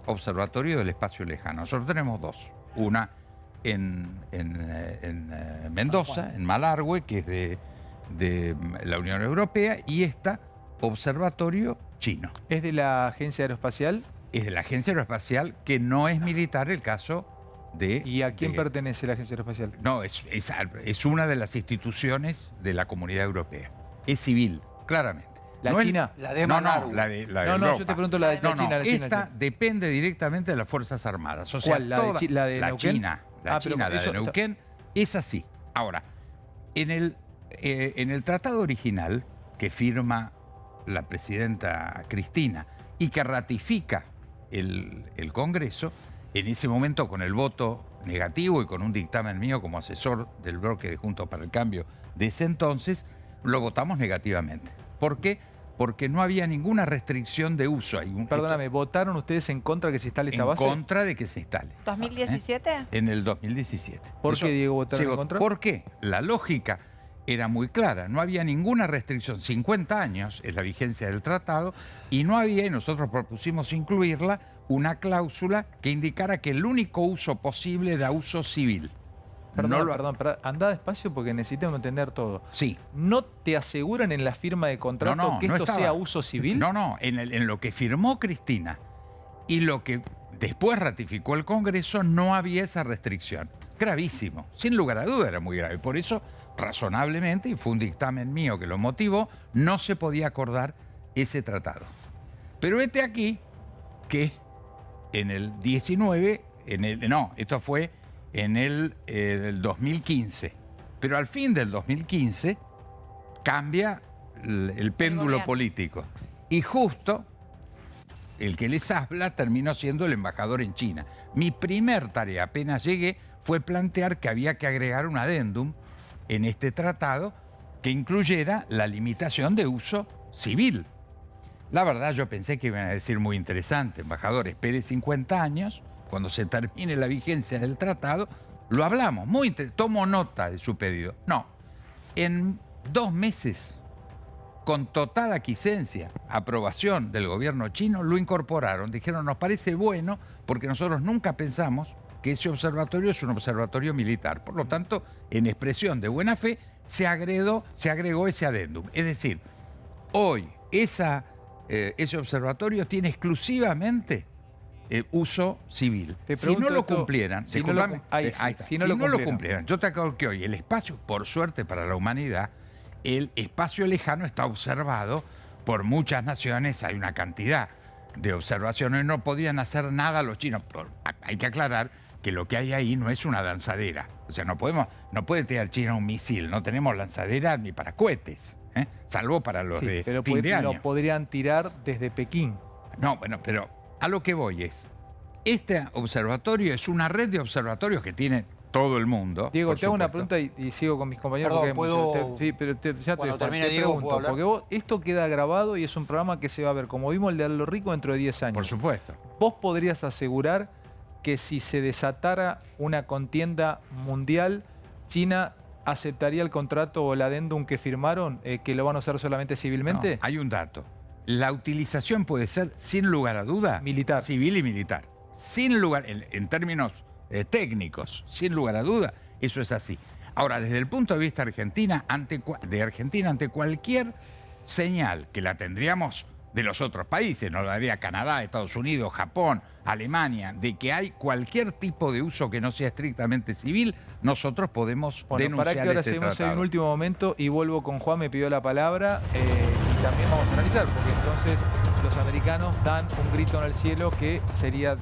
Observatorio del espacio lejano. Nosotros tenemos 2. Una en Mendoza, en Malargüe, que es de la Unión Europea, y esta, observatorio chino. ¿Es de la Agencia Aeroespacial? Es de la Agencia Aeroespacial, que no es militar el caso de... ¿Y a quién pertenece la Agencia Aeroespacial? No, es una de las instituciones de la Comunidad Europea. Es civil, claramente. ¿La no China? La de No, la de Europa. Yo te pregunto la de China. Esta depende directamente de las Fuerzas Armadas. O sea, ¿cuál? ¿La de la Neuquén? China, la de Neuquén, es así. Ahora, en el tratado original que firma la presidenta Cristina y que ratifica el Congreso, en ese momento con el voto negativo y con un dictamen mío como asesor del bloque de Juntos para el Cambio de ese entonces, lo votamos negativamente. ¿Por qué? Porque no había ninguna restricción de uso. Perdóname, ¿votaron ustedes en contra de que se instale esta base? En contra de que se instale. ¿2017? En el 2017. ¿Por qué, Diego, votaron en contra? ¿Por qué? La lógica era muy clara. No había ninguna restricción. 50 años es la vigencia del tratado y no había, y nosotros propusimos incluirla, una cláusula que indicara que el único uso posible era uso civil. Perdón, anda despacio porque necesitamos entender todo. Sí. ¿No te aseguran en la firma de contrato que esto sea uso civil? No, en lo que firmó Cristina y lo que después ratificó el Congreso no había esa restricción. Gravísimo. Sin lugar a duda era muy grave. Por eso, razonablemente, y fue un dictamen mío que lo motivó, no se podía acordar ese tratado. Pero vete aquí que en el 19, esto fue en el 2015. Pero al fin del 2015 cambia el péndulo político. Y justo el que les habla terminó siendo el embajador en China. Mi primer tarea, apenas llegué, fue plantear que había que agregar un adendum en este tratado que incluyera la limitación de uso civil. La verdad, yo pensé que iban a decir muy interesante, embajador, espere 50 años, cuando se termine la vigencia del tratado, lo hablamos, tomo nota de su pedido. No, en 2 meses, con total aquiescencia, aprobación del gobierno chino, lo incorporaron. Dijeron, nos parece bueno, porque nosotros nunca pensamos que ese observatorio es un observatorio militar. Por lo tanto, en expresión de buena fe, se agregó ese adendum. Es decir, hoy ese observatorio tiene exclusivamente uso civil. Si no lo cumplieran, si no lo cumplieran, yo te aclaro que hoy el espacio, por suerte para la humanidad, el espacio lejano está observado por muchas naciones, hay una cantidad de observaciones, no podrían hacer nada los chinos. Hay que aclarar que lo que hay ahí no es una lanzadera. O sea, no puede tirar China un misil, no tenemos lanzadera ni para cohetes, salvo para los de fin de año. Lo podrían tirar desde Pekín. No, bueno, pero a lo que voy es, este observatorio es una red de observatorios que tiene todo el mundo. Diego, te hago una pregunta y sigo con mis compañeros. Perdón, porque sí, pero cuando termine Diego, ¿puedo hablar? Porque esto queda grabado y es un programa que se va a ver, como vimos el de Aldo Rico, dentro de 10 años. Por supuesto. ¿Vos podrías asegurar que si se desatara una contienda mundial, China aceptaría el contrato o el adendum que firmaron, que lo van a usar solamente civilmente? No, hay un dato. La utilización puede ser, sin lugar a duda, militar, civil y militar. Sin lugar, en términos técnicos, sin lugar a duda, eso es así. Ahora, desde el punto de vista de Argentina, ante cualquier señal que la tendríamos de los otros países, nos lo daría Canadá, Estados Unidos, Japón, Alemania, de que hay cualquier tipo de uso que no sea estrictamente civil, nosotros podemos denunciar para que ahora este seguimos tratado. en un último momento y vuelvo con Juan, me pidió la palabra y también vamos a analizar, porque entonces los americanos dan un grito en el cielo que sería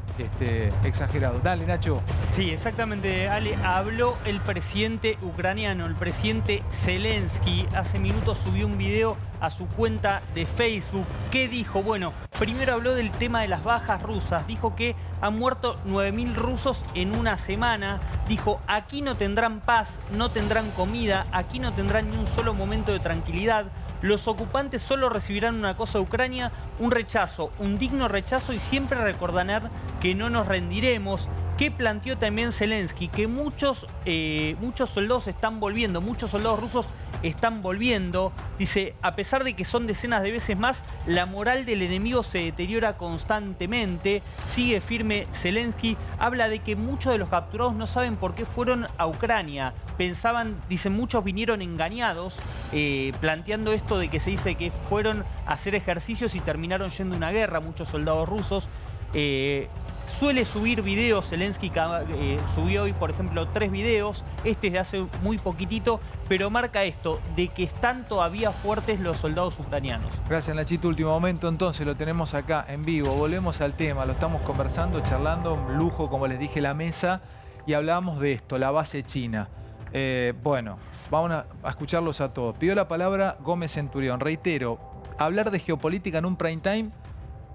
exagerado. Dale, Nacho. Sí, exactamente, Ale. Habló el presidente ucraniano, el presidente Zelensky. Hace minutos subió un video a su cuenta de Facebook. ¿Qué dijo? Bueno, primero habló del tema de las bajas rusas. Dijo que han muerto 9.000 rusos en una semana. Dijo, aquí no tendrán paz, no tendrán comida, aquí no tendrán ni un solo momento de tranquilidad. Los ocupantes solo recibirán una cosa de Ucrania, un rechazo, un digno rechazo, y siempre recordarán que no nos rendiremos. Que planteó también Zelensky, que muchos soldados están volviendo, muchos soldados rusos están volviendo. Dice, a pesar de que son decenas de veces más, la moral del enemigo se deteriora constantemente. Sigue firme Zelensky, habla de que muchos de los capturados no saben por qué fueron a Ucrania. Pensaban, dicen, muchos vinieron engañados, planteando esto de que se dice que fueron a hacer ejercicios y terminaron yendo a una guerra, muchos soldados rusos. Suele subir videos, Zelensky subió hoy, por ejemplo, 3 videos, este es de hace muy poquitito, pero marca esto, de que están todavía fuertes los soldados ucranianos. Gracias, Nachito. Último momento, entonces, lo tenemos acá en vivo. Volvemos al tema, lo estamos conversando, charlando, un lujo, como les dije, la mesa, y hablábamos de esto, la base china. Bueno, vamos a escucharlos a todos. Pidió la palabra Gómez Centurión. Reitero, hablar de geopolítica en un prime time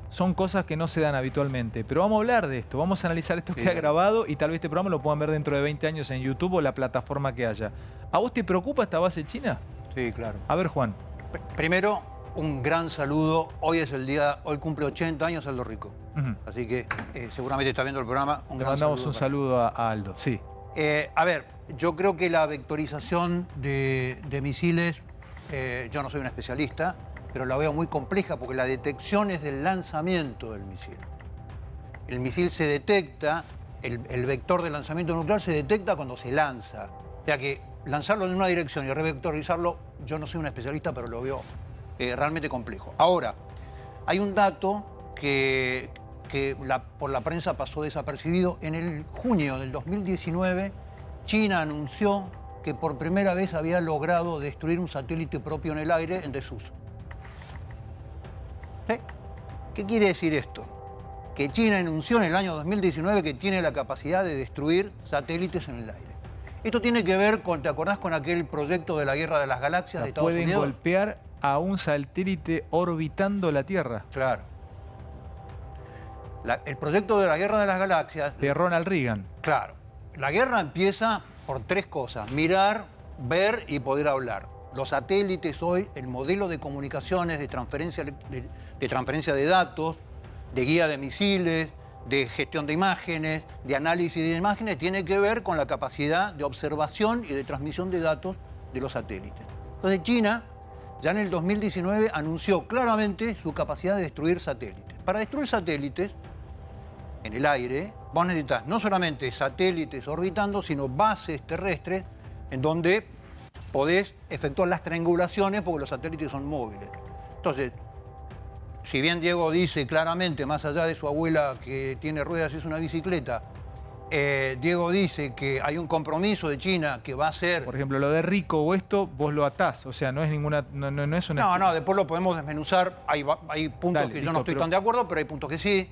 son cosas que no se dan habitualmente. Pero vamos a hablar de esto, vamos a analizar esto que ha grabado y tal vez este programa lo puedan ver dentro de 20 años en YouTube o la plataforma que haya. ¿A vos te preocupa esta base china? Sí, claro. A ver, Juan. Primero, un gran saludo. Hoy es el día, hoy cumple 80 años Aldo Rico. Así que seguramente está viendo el programa. Le mandamos un saludo a Aldo, sí. A ver, yo creo que la vectorización de misiles, yo no soy un especialista, pero la veo muy compleja porque la detección es del lanzamiento del misil. El misil se detecta, el vector de lanzamiento nuclear se detecta cuando se lanza. O sea que lanzarlo en una dirección y revectorizarlo, yo no soy un especialista, pero lo veo realmente complejo. Ahora, hay un dato que por la prensa pasó desapercibido. En el junio del 2019, China anunció que por primera vez había logrado destruir un satélite propio en el aire en desuso. ¿Sí? ¿Qué quiere decir esto? Que China anunció en el año 2019 que tiene la capacidad de destruir satélites en el aire. Esto tiene que ver con, ¿te acordás con aquel proyecto de la Guerra de las Galaxias de Estados Unidos? Pueden golpear a un satélite orbitando la Tierra. Claro. El proyecto de la Guerra de las Galaxias... De Ronald Reagan. Claro. La guerra empieza por tres cosas: mirar, ver y poder hablar. Los satélites hoy, el modelo de comunicaciones, de transferencia de datos, de guía de misiles, de gestión de imágenes, de análisis de imágenes, tiene que ver con la capacidad de observación y de transmisión de datos de los satélites. Entonces China, ya en el 2019, anunció claramente su capacidad de destruir satélites. Para destruir satélites en el aire, vos necesitas no solamente satélites orbitando, sino bases terrestres en donde podés efectuar las triangulaciones porque los satélites son móviles. Entonces, si bien Diego dice claramente, más allá de su abuela que tiene ruedas y es una bicicleta, Diego dice que hay un compromiso de China que va a ser... Por ejemplo, lo de Rico o esto, vos lo atás, o sea, no es ninguna... No es una... No, después lo podemos desmenuzar, hay puntos que yo no estoy tan de acuerdo, pero hay puntos que sí.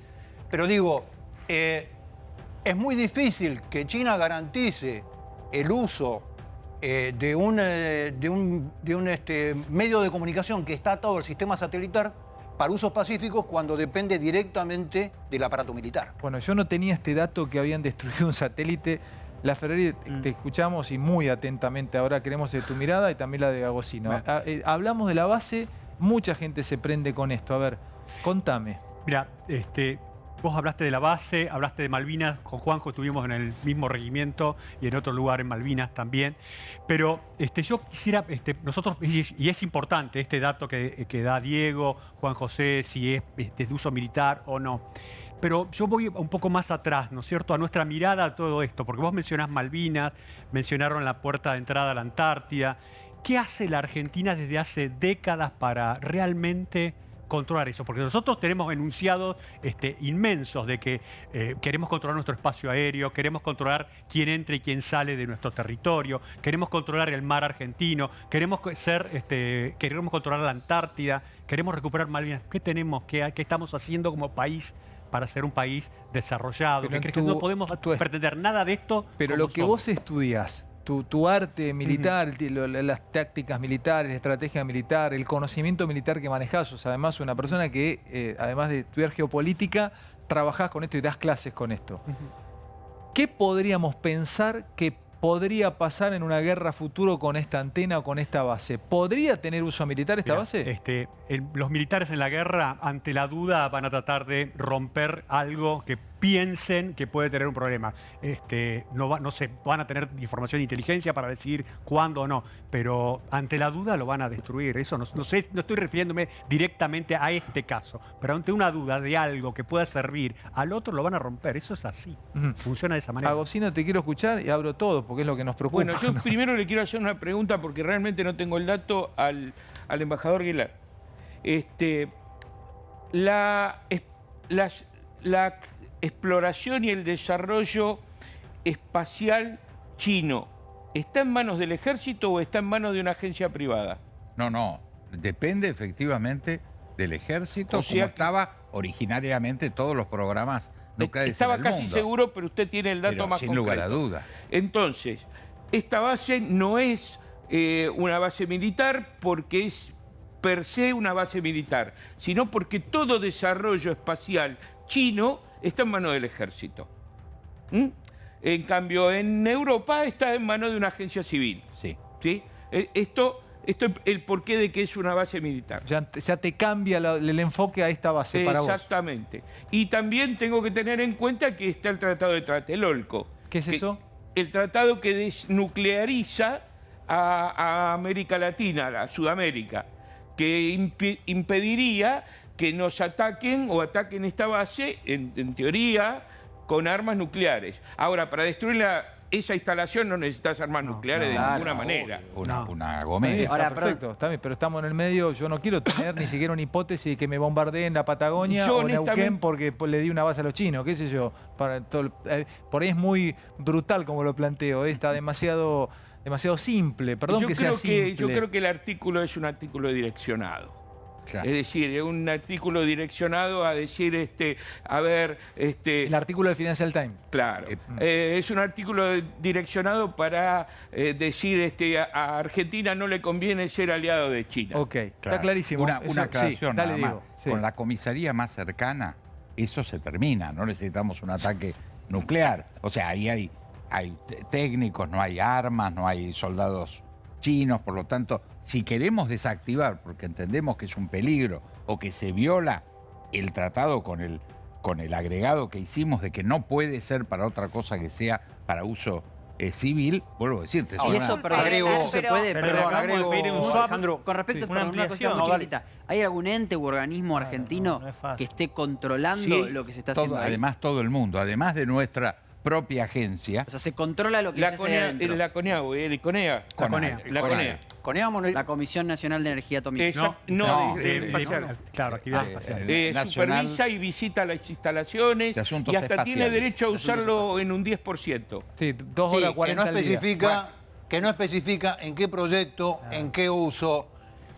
Pero digo, es muy difícil que China garantice el uso de un medio de comunicación que está atado al sistema satelital para usos pacíficos cuando depende directamente del aparato militar. Bueno, yo no tenía este dato que habían destruido un satélite. La Ferrari, te escuchamos y muy atentamente ahora queremos tu mirada y también la de Agosino. Hablamos de la base, mucha gente se prende con esto. A ver, contame. Mira, vos hablaste de la base, hablaste de Malvinas, con Juanjo estuvimos en el mismo regimiento y en otro lugar en Malvinas también. Pero yo quisiera, nosotros, y es importante este dato que da Diego, Juan José, si es de uso militar o no. Pero yo voy un poco más atrás, ¿no es cierto?, a nuestra mirada a todo esto, porque vos mencionás Malvinas, mencionaron la puerta de entrada a la Antártida. ¿Qué hace la Argentina desde hace décadas para realmente controlar eso? Porque nosotros tenemos enunciados inmensos de que queremos controlar nuestro espacio aéreo, queremos controlar quién entra y quién sale de nuestro territorio, queremos controlar el mar argentino, queremos controlar la Antártida, queremos recuperar Malvinas. ¿Qué tenemos? ¿Qué estamos haciendo como país para ser un país desarrollado? ¿Qué crees que no podemos pretender nada de esto? Pero lo que vos estudiás, tu arte militar, las tácticas militares, la estrategia militar, el conocimiento militar que manejás, o sea, además una persona que, además de estudiar geopolítica, trabajás con esto y das clases con esto. ¿Qué podríamos pensar que podría pasar en una guerra futuro con esta antena o con esta base? ¿Podría tener uso militar esta base? Los militares en la guerra, ante la duda, van a tratar de romper algo que piensen que puede tener un problema. No sé, van a tener información de inteligencia para decidir cuándo o no, pero ante la duda lo van a destruir. Eso no sé, no estoy refiriéndome directamente a este caso, pero ante una duda de algo que pueda servir al otro lo van a romper. Eso es así. Funciona de esa manera. Agosino, te quiero escuchar y abro todo porque es lo que nos preocupa. Bueno, yo primero le quiero hacer una pregunta porque realmente no tengo el dato al embajador Aguilar. La exploración y el desarrollo espacial chino, ¿está en manos del ejército o está en manos de una agencia privada? No, depende efectivamente del ejército, como estaba originariamente todos los programas nucleares Estaba en el casi mundo. seguro, pero usted tiene el dato más sin concreto. lugar a duda. Entonces, esta base no es una base militar porque es per se una base militar, sino porque todo desarrollo espacial chino está en manos del ejército. En cambio, en Europa está en manos de una agencia civil. Sí. ¿Sí? Esto es el porqué de que es una base militar. Ya te cambia el enfoque a esta base para vos. Exactamente. Y también tengo que tener en cuenta que está el Tratado de Tlatelolco. ¿Qué es eso? El tratado que desnucleariza a América Latina, a Sudamérica, que impediría que nos ataquen o ataquen esta base, en teoría, con armas nucleares. Ahora, para destruir esa instalación no necesitas armas nucleares de ninguna manera. Una gomera. Ahora, perfecto, está bien, pero estamos en el medio. Yo no quiero tener ni siquiera una hipótesis de que me bombardeen la Patagonia o Neuquén porque le di una base a los chinos, qué sé yo. Por ahí es muy brutal como lo planteo, está demasiado simple. Perdón que sea simple. Yo creo que el artículo es un artículo direccionado. Claro. Es decir, es un artículo direccionado a decir, el artículo del Financial Times. Claro. Es un artículo direccionado para decir, a Argentina no le conviene ser aliado de China. Ok, claro. Está clarísimo. Una aclaración, sí, dale, nada más. Diego, sí. Con la comisaría más cercana, eso se termina. No necesitamos un ataque nuclear. O sea, ahí hay técnicos, no hay armas, no hay soldados chinos, por lo tanto, si queremos desactivar, porque entendemos que es un peligro o que se viola el tratado con el agregado que hicimos de que no puede ser para otra cosa que sea para uso civil, vuelvo a decirte. Y eso, eso se puede, agrego, Alejandro, con respecto a una cuestión muy chiquitita, ¿hay algún ente u organismo argentino que esté controlando lo que se está haciendo ahí? Además, todo el mundo, además de nuestra propia agencia. O sea, se controla lo que se hace adentro. La CONEA. La Comisión Nacional de Energía Atómica. Claro, actividad espacial. Supervisa y visita las instalaciones y hasta espaciales. Tiene derecho a usarlo en un 10%. Sí, 2 horas 40 al día. Que no especifica en qué proyecto, en qué uso.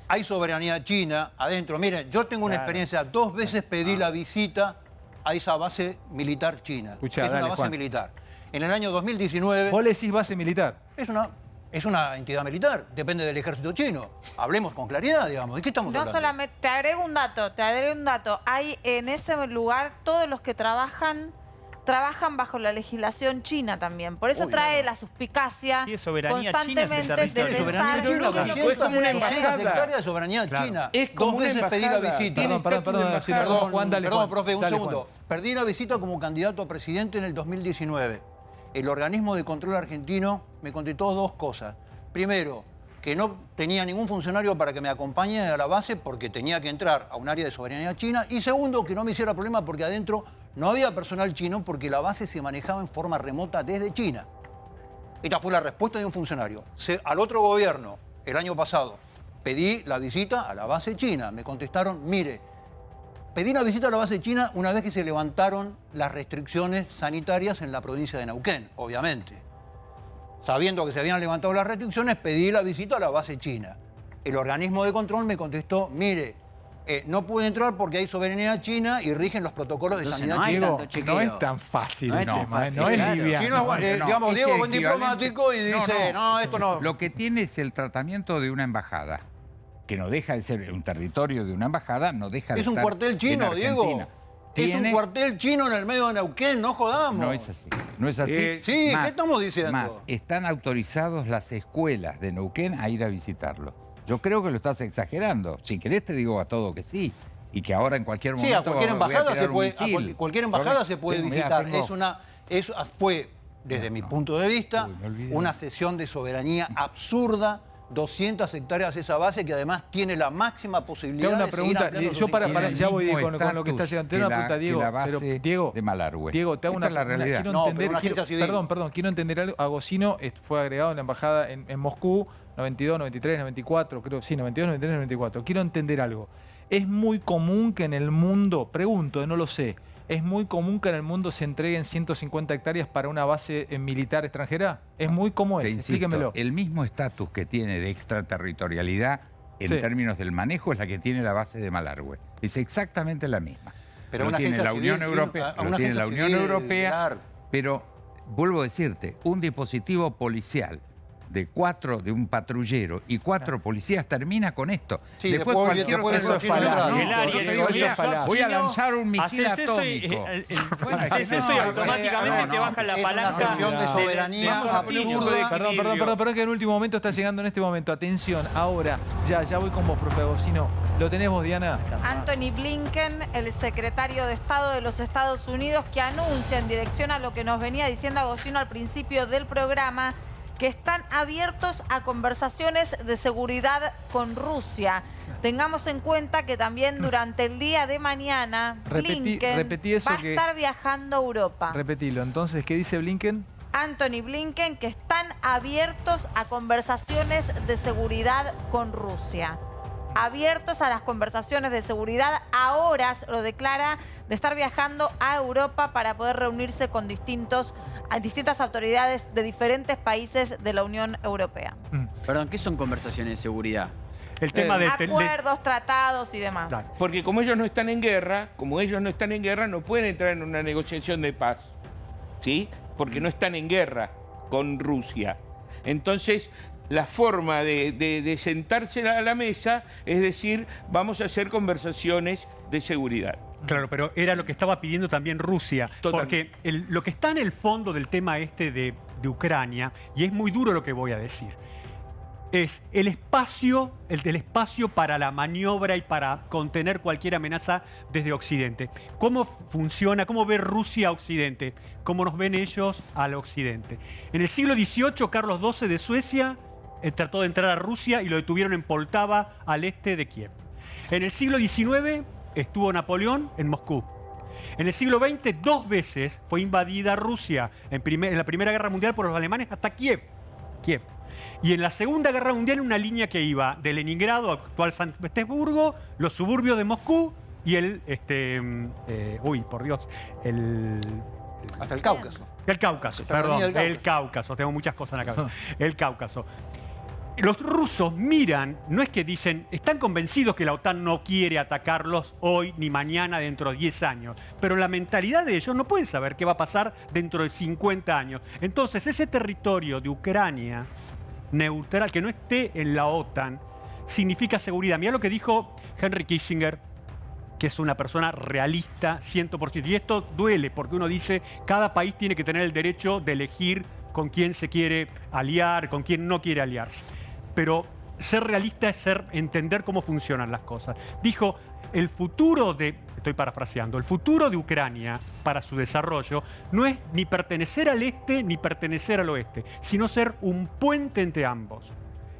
Hay soberanía china adentro. Miren, yo tengo una experiencia. 2 veces pedí la visita a esa base militar china. Escuchá, es una base Juan. militar. En el año 2019... ¿Vos le decís base militar? Es una entidad militar, depende del ejército chino. Hablemos con claridad, digamos. ¿De qué estamos hablando? No solamente, te agrego un dato. Hay en ese lugar todos los que trabajan bajo la legislación china también. Por eso trae la suspicacia constantemente de pensar... Es como una embajada sectaria de soberanía china. Es como 2 veces pedí la visita. Perdón, profe, un segundo. Juan. Perdí la visita como candidato a presidente en el 2019. El organismo de control argentino me contestó 2 cosas. Primero, que no tenía ningún funcionario para que me acompañe a la base porque tenía que entrar a un área de soberanía china. Y segundo, que no me hiciera problema porque adentro no había personal chino porque la base se manejaba en forma remota desde China. Esta fue la respuesta de un funcionario. Al otro gobierno, el año pasado, pedí la visita a la base china. Me contestaron, mire, pedí la visita a la base china una vez que se levantaron las restricciones sanitarias en la provincia de Neuquén, obviamente. Sabiendo que se habían levantado las restricciones, pedí la visita a la base china. El organismo de control me contestó, mire, no puede entrar porque hay soberanía china y rigen los protocolos de sanidad china. No es tan fácil el tema, no es liviano. Digamos, Diego es buen diplomático y dice, no, esto no. Lo que tiene es el tratamiento de una embajada, que no deja de ser un territorio de una embajada, no deja de estar. Es un cuartel chino, Diego. Es un cuartel chino en el medio de Neuquén, no jodamos. No es así. No es así. Sí, ¿qué estamos diciendo? Más, están autorizados las escuelas de Neuquén a ir a visitarlo. Yo creo que lo estás exagerando. Si querés te digo a todo que sí. Y que ahora en cualquier momento. Sí, a cualquier embajada se puede, visitar. Fue, desde mi punto de vista, una cesión de soberanía absurda. 200 hectáreas esa base que además tiene la máxima posibilidad una de pregunta, seguir yo ya voy con lo que está haciendo. Tengo una pregunta, Diego. Pero Diego de Malargüe. Diego, te hago una realidad. Quiero entender algo. Agosino fue agregado en la embajada en Moscú, 92, 93, 94, creo, sí, 92, 93, 94. Quiero entender algo. Es muy común que en el mundo, pregunto, no lo sé, ¿es muy común que en el mundo se entreguen 150 hectáreas para una base militar extranjera? ¿Es muy común eso? Explíquemelo. El mismo estatus que tiene de extraterritorialidad en términos del manejo es la que tiene la base de Malargüe. Es exactamente la misma. Pero lo tiene la Unión Europea, pero vuelvo a decirte, un dispositivo policial de un patrullero y 4 policías termina con esto. Sí, después después cualquier eso es falaz. El área, Yo te digo, voy a lanzar un misil haces eso atómico. Haces eso y automáticamente te bajan la Es una palanca. cesión de soberanía absurda. Perdón que en último momento está llegando en este momento. Atención, ahora, ya voy con vos, profe Agosino. ¿Lo tenés vos, Diana? Anthony Blinken, el secretario de Estado de los Estados Unidos, que anuncia en dirección a lo que nos venía diciendo Agosino al principio del programa, que están abiertos a conversaciones de seguridad con Rusia. Tengamos en cuenta que también durante el día de mañana Blinken repetí eso va a estar viajando a Europa. Repetilo. Entonces, ¿qué dice Blinken? Anthony Blinken, que están abiertos a conversaciones de seguridad con Rusia. Abiertos a las conversaciones de seguridad a horas, lo declara, de estar viajando a Europa para poder reunirse con distintas autoridades de diferentes países de la Unión Europea. Perdón, ¿qué son conversaciones de seguridad? El tema de acuerdos, tratados y demás. Porque como ellos no están en guerra, no pueden entrar en una negociación de paz, ¿sí? Porque no están en guerra con Rusia. Entonces, la forma de sentarse a la mesa es decir, vamos a hacer conversaciones de seguridad. Claro, pero era lo que estaba pidiendo también Rusia. Totalmente. Porque lo que está en el fondo del tema este de Ucrania, y es muy duro lo que voy a decir, es el espacio para la maniobra y para contener cualquier amenaza desde Occidente. ¿Cómo funciona? ¿Cómo ve Rusia a Occidente? ¿Cómo nos ven ellos al Occidente? En el siglo XVIII, Carlos XII de Suecia trató de entrar a Rusia y lo detuvieron en Poltava, al este de Kiev. En el siglo XIX estuvo Napoleón en Moscú. En el siglo XX 2 veces fue invadida Rusia, en la Primera Guerra Mundial por los alemanes hasta Kiev. Y en la Segunda Guerra Mundial una línea que iba de Leningrado, actual San Petersburgo, los suburbios de Moscú y hasta el Cáucaso. El Cáucaso, perdón, el Cáucaso, tengo muchas cosas en la cabeza. El Cáucaso. Los rusos miran, no es que dicen, están convencidos que la OTAN no quiere atacarlos hoy ni mañana dentro de 10 años, pero la mentalidad de ellos no pueden saber qué va a pasar dentro de 50 años. Entonces, ese territorio de Ucrania neutral, que no esté en la OTAN, significa seguridad. Mirá lo que dijo Henry Kissinger, que es una persona realista 100%. Y esto duele porque uno dice, cada país tiene que tener el derecho de elegir con quién se quiere aliar, con quién no quiere aliarse. Pero ser realista es entender cómo funcionan las cosas. Dijo, estoy parafraseando, el futuro de Ucrania para su desarrollo no es ni pertenecer al este ni pertenecer al oeste, sino ser un puente entre ambos.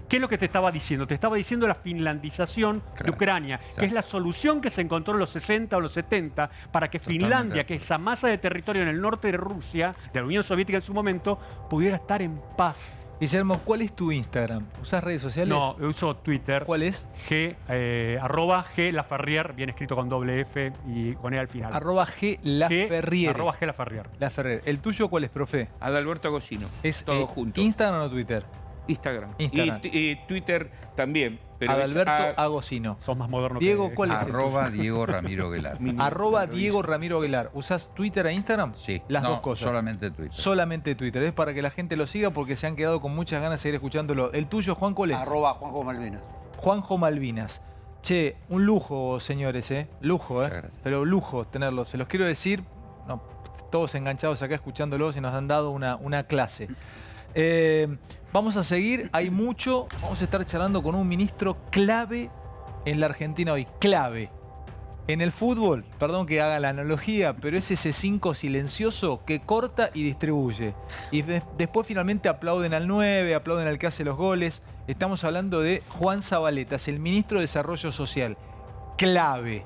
¿Qué es lo que te estaba diciendo? Te estaba diciendo la finlandización de Ucrania, que es la solución que se encontró en los 60 o los 70 para que Finlandia, que es esa masa de territorio en el norte de Rusia, de la Unión Soviética en su momento, pudiera estar en paz. Guillermo, ¿cuál es tu Instagram? ¿Usás redes sociales? No, uso Twitter. ¿Cuál es? @G Laferrier, bien escrito con doble F y con E al final. @G Laferrier. @G Laferrier. Laferrier. ¿El tuyo cuál es, profe? Adalberto Agosino. Es todo junto. ¿Instagram o Twitter? Instagram. Instagram. Y Twitter también. Pero Adalberto Agosino. Sos más moderno Diego, que... ¿cuál es? Diego Ramiro Aguilar. Diego Ramiro Aguilar. ¿Usás Twitter e Instagram? Sí. Las dos cosas. Solamente Twitter. Solamente Twitter. Es para que la gente lo siga porque se han quedado con muchas ganas de seguir escuchándolo. ¿El tuyo, Juan, cuál es? @Juanjo Malvinas. Juanjo Malvinas. Che, un lujo, señores, Lujo, Gracias. Pero lujo tenerlos. Se los quiero decir, no, todos enganchados acá escuchándolos y nos han dado una clase. Vamos a seguir, hay mucho. Vamos a estar charlando con un ministro clave en la Argentina hoy. Clave. En el fútbol, perdón que haga la analogía, pero es ese 5 silencioso que corta y distribuye. Y después finalmente aplauden al 9, aplauden al que hace los goles. Estamos hablando de Juan Zabaleta, es el ministro de Desarrollo Social. Clave.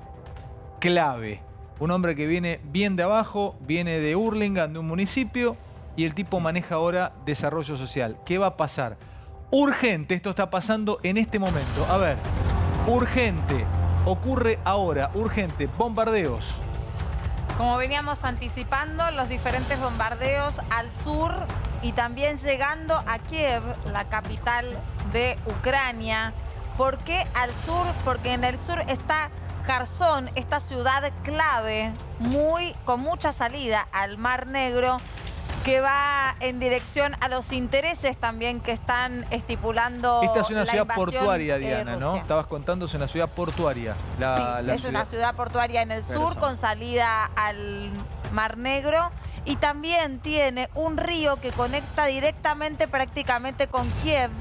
Clave. Un hombre que viene bien de abajo, viene de Hurlingham, de un municipio, y el tipo maneja ahora desarrollo social. ¿Qué va a pasar? Urgente, esto está pasando en este momento. A ver, urgente, ocurre ahora, urgente, bombardeos. Como veníamos anticipando, los diferentes bombardeos al sur y también llegando a Kiev, la capital de Ucrania. ¿Por qué al sur? Porque en el sur está Kherson, esta ciudad clave, con mucha salida al Mar Negro, que va en dirección a los intereses también que están estipulando. Esta es una la ciudad invasión, portuaria, Diana, ¿no? Rusia. Estabas contando, es una ciudad portuaria. Sí, es una ciudad portuaria en el sur con salida al Mar Negro y también tiene un río que conecta directamente prácticamente con Kiev.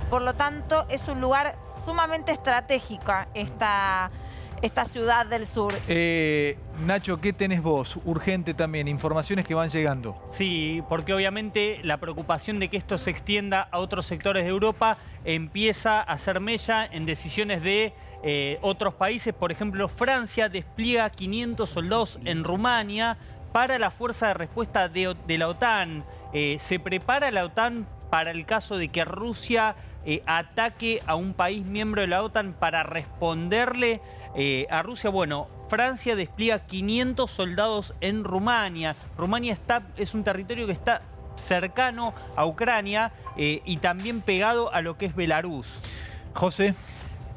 Por lo tanto, es un lugar sumamente estratégico esta ciudad del sur. Nacho, ¿qué tenés vos? Urgente también, informaciones que van llegando. Sí, porque obviamente la preocupación de que esto se extienda a otros sectores de Europa empieza a hacer mella en decisiones de otros países. Por ejemplo, Francia despliega 500 soldados en Rumania para la fuerza de respuesta de la OTAN. Se prepara la OTAN para el caso de que Rusia ataque a un país miembro de la OTAN para responderle a Rusia. Bueno, Francia despliega 500 soldados en Rumania. Rumania es un territorio que está cercano a Ucrania y también pegado a lo que es Belarus. José.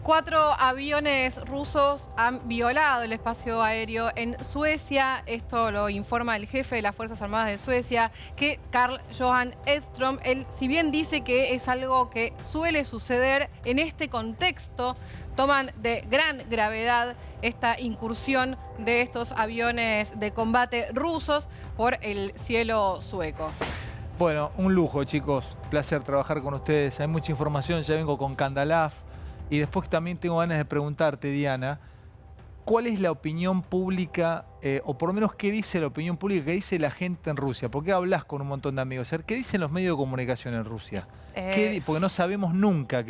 4 aviones rusos han violado el espacio aéreo en Suecia. Esto lo informa el jefe de las Fuerzas Armadas de Suecia, que Carl Johan Edström. Él, si bien dice que es algo que suele suceder en este contexto, toman de gran gravedad esta incursión de estos aviones de combate rusos por el cielo sueco. Bueno, un lujo, chicos. Placer trabajar con ustedes. Hay mucha información. Ya vengo con Kandalaf. Y después también tengo ganas de preguntarte, Diana, ¿cuál es la opinión pública, o por lo menos qué dice la opinión pública, qué dice la gente en Rusia? Porque hablas con un montón de amigos. ¿Qué dicen los medios de comunicación en Rusia? Porque no sabemos nunca qué